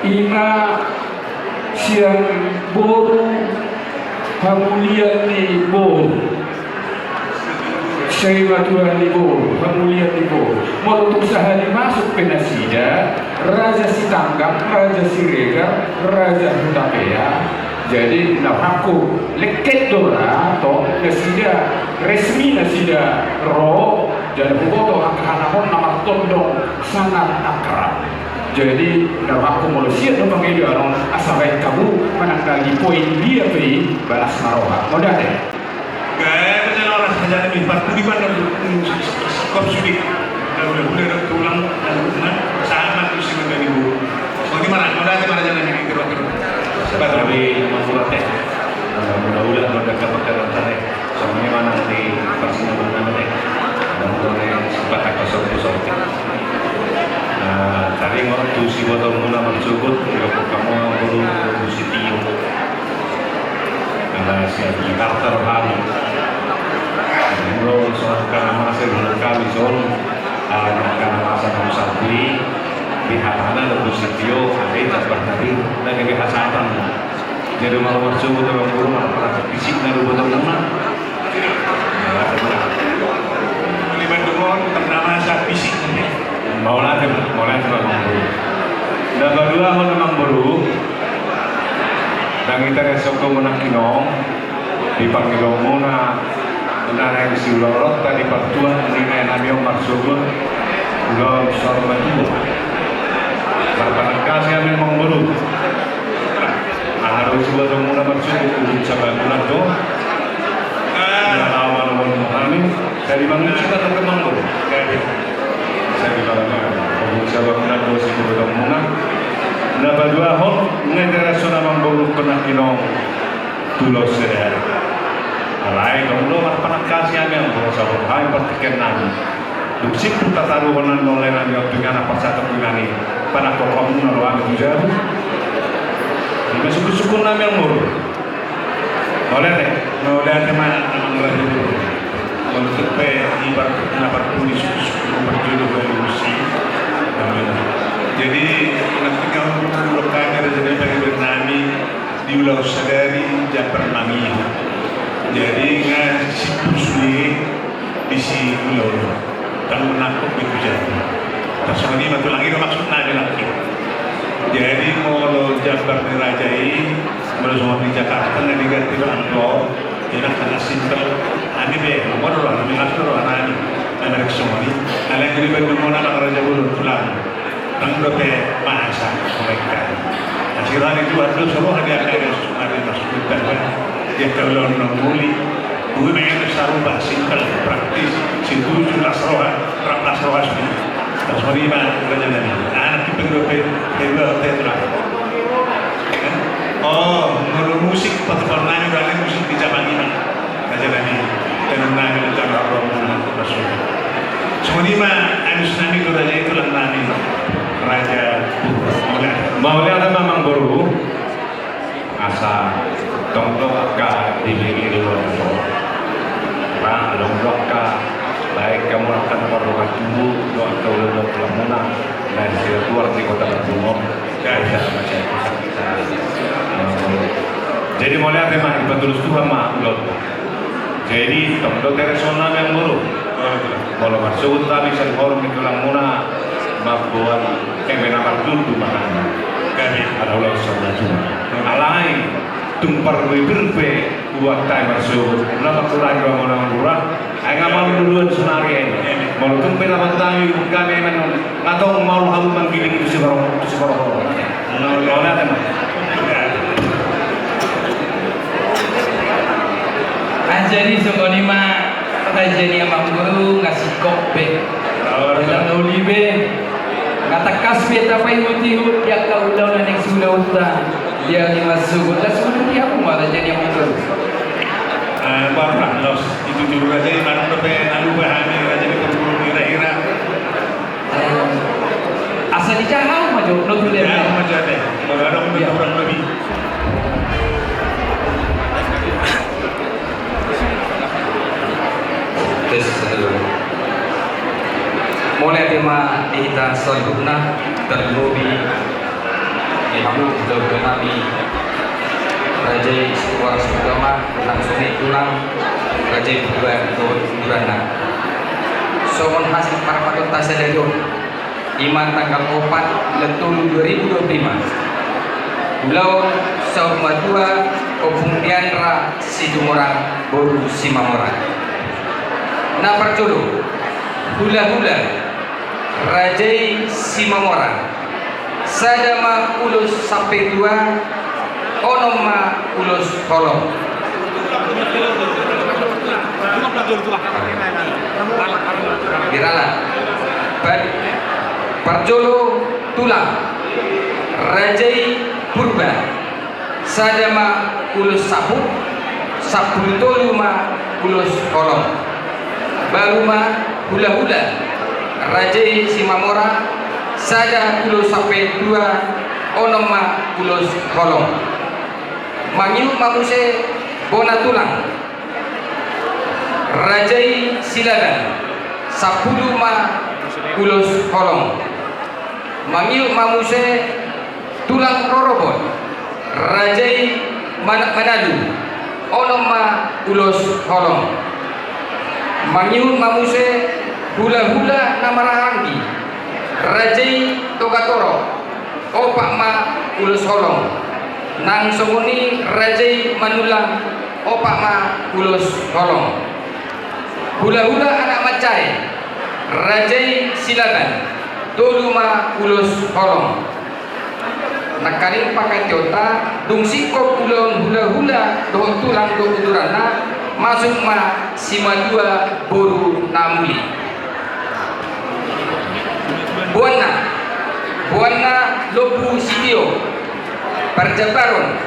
ina siang boru hamulian ni boru saya batuan di bawah, kemuliaan di bawah. Mau untuk sehari masuk penasida, Raja Sitanggap, Raja Siregar, Raja Hutapea. Jadi aku leket dora atau nasida resmi nasida ro jadi boto akan nama tondong sangat akrab. Jadi aku manusia tu panggil orang asal baik kamu menanggali poin dia pergi balas maroha. Mudah deh. Gaya macam orang saja lebih di mana kau sulit. Kalau boleh tulang dan rumah sama tu sih menjadi bu. So di mana? Mudah di mana jalan yang kira-kira. Sebab kami membuat teh, mudah-mudahan mereka berkenan teh. Soalnya mana di persidangan teh, dan sempat aku sorot-sorot. Tadi waktu si botol mula mencukup, kamu perlu sitio. Karena si Jakarta rohani, belum soal karena masih belum kami soal karena masa musafir. Bihatana dan sitio ada yang bertadi dan kehasatan. Jadi malam tersebut dengan guru malah fisik dan rubah rumah. Lima dumon ternama saat fisik. Mau nanti memang guru. Dan kedua memang guru. Dan kita esok menakinong dipanggil mona. Dan yang siulorot tadi pertuan dengan Nabi Umar Subur. Ulang sorban dua. Karena kasih kami memburu, harus buat mula bersyukur untuk sabar bulan tu. Ya awal kami dari mana kita terkembang tu? Saya bilang, untuk sabar bulan tu sih buat mula. Napa dua hon mengenai rasa memburu kena kinong tulos sedar. Alai dulu apa kasih kami memburu sabar kami pertikan nabi. Duksit kita taruhan oleh nabi dengan apa satu bulan ini. Pada kokom naruhan juga, ini suku-suku nama yang mulu. Boleh deh, boleh teman mulai dulu. Untuk ibarat dapat tulis suku berjodoh evolusi. Jadi nanti kalau bukan ada jadi bernami di Pulau Sadari Japar Mami. Jadi ngasih pusli di si Pulau. Kalau menakut itu jadi. Pasal ini betul lagi maksudnya ada lagi. Jadi mau Jabar dirajai, mau semua di Jakarta nggak diganti Anto, jadi karena simpel. Ani be, mau orang ni nak orang ani, anak semua ni. Anak jadi benda mana nak raja bulu tulang, tangga be masa mereka. Akhirnya itu ada semua ada masuk kita kan. Dia kalau nongoli, gue pengen saruba simpel, praktis, situ jelas rohan, praktis rohan semua. Asmari mana kerja ni? Anak kita berapa tetra. Oh, kalau musik patut pernah juga musik di Jepang ini kerja ni. Karena ni cara orang masuk. Semua ni mah anu nami raja itu lah nami raja Maulia ada memang baru asa tonggo agak dibeli dulu. Bang, tonggo agak baik kamu akan memerlukan tubuh doa keuluan pelamunan dan keluar di kota Batu jadi mulai memang betul Tuhan maklum jadi tongdo teresona yang buruk kalau masuk tadi sen forum di pelamunan mabuan menamar dulu mana kami ada ulang saudara alai tumpar berbe buat time masuk kenapa kurang juga orang murah agak mau duluan senari ini mau tumpir apa tadi kami memang atau mau halu menggiling itu sebarang oleh apa jadi semua ni mah jadi amang guru ngasih kopi dalam ulibe kata kasih tapi mutihut dia kau ulang dan yang sudah utang dia ni masuk dan sebenarnya dia pun malah jadi amang guru. Bapak los itu juga jadi mana tu lalu bahani raja ni berburu kira-kira. Asal dicahau maju, no tu dia. Ya maju deh. Orang orang lebih. Tes satu. Mulai tema kita selanjutnya terlebih kamu sudah kami Raja Suara Sugama langsung tulang Raja Bulan Burana. Somon hasil para pakai tasnya dari Iman tanggal 4 Lentul 2025. Pulau Saumadua Opung Diandra Sidumorang Boru Simamorang. Na percolo hula-hula Rajai Simamorang sadama ulus sampai 2 onoma ulus kolom. Birala Parjolo tulang Rajai Purba sadama ulus sabut sapulutoluma ulus kolom. Baruma hula-hula Rajai Simamora sada ulus sampai 2 onoma ulus kolom. Mangiu mamuse bona tulang Rajai Silagan 10 ulus kolom. Mangiu mamuse tulang rorobot Rajai Manadu onoma ulus kolom. Mangiu mamuse hula-hula namarahangi Rajai Togatoro opak ulus kolom. Nang songoni Rajai Manulang opak ulus kolom. Hula-hula anak macai Rajai Silagan 7 ulus kolom. Nakaring pakai jota dung sikop ulon hula-hula doh tulang doh udurana masuk Simadua Boru Namuli. Buana Lobu Sitio Perjabaron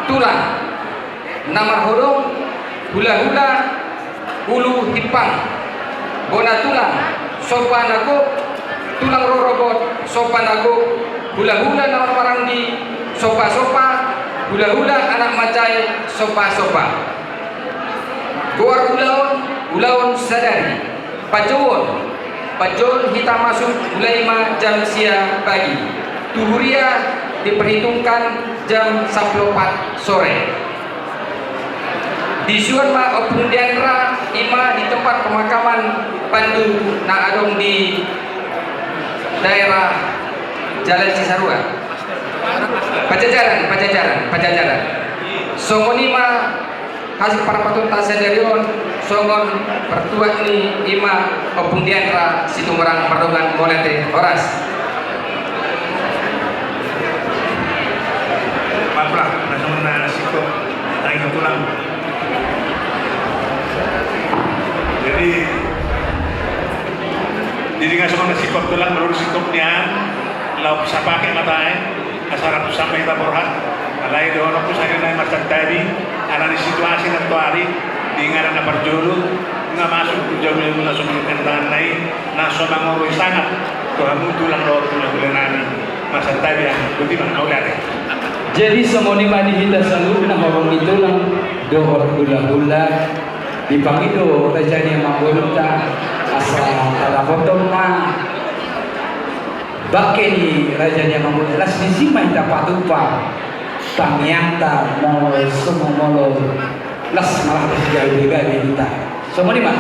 tulang Namar Horong hula-hula Ulu Hipang bona tulang Sopanago tulang rorobot Sopanago hula-hula Namar Paranggi sopa-sopa hula-hula anak macai sopa-sopa. Goar ulaon sadari Pajon hitam masuk mulai jam siang pagi. Tuhuria diperhitungkan jam 4 sore. Di Suan Opung Diandra ima di tempat pemakaman Pandu na adong di daerah Jalan Cisarua. Pajajaran. Songonima hasil para patut tasadarion songon pertua ni ima Opung Diandra Situmorang Pardongan Molete Horas. Maaflah, namun sikap tanggung tulang. Jadi nggak cuma sikap tulang, menurut sikapnya lau bisa pakai matanya asal sampai kita berhat. Alai doa aku saya naik macam tadi, analis situasi dan tuari di ngaran apa julu nggak masuk jauh yang langsung mengenai naik, naso mengurus sangat. Kamu tulang nani masa tadi yang bagaimana kau lihat? Jadi semua ni mandi kita selalu nak orang itu lang dohor hula-hula dipangido rajanya mangolta asal tada potong bakeni rajanya mangolta las disima ita patupa pangyanta molo semua molo las malah terjadi juga di kita semua ni mah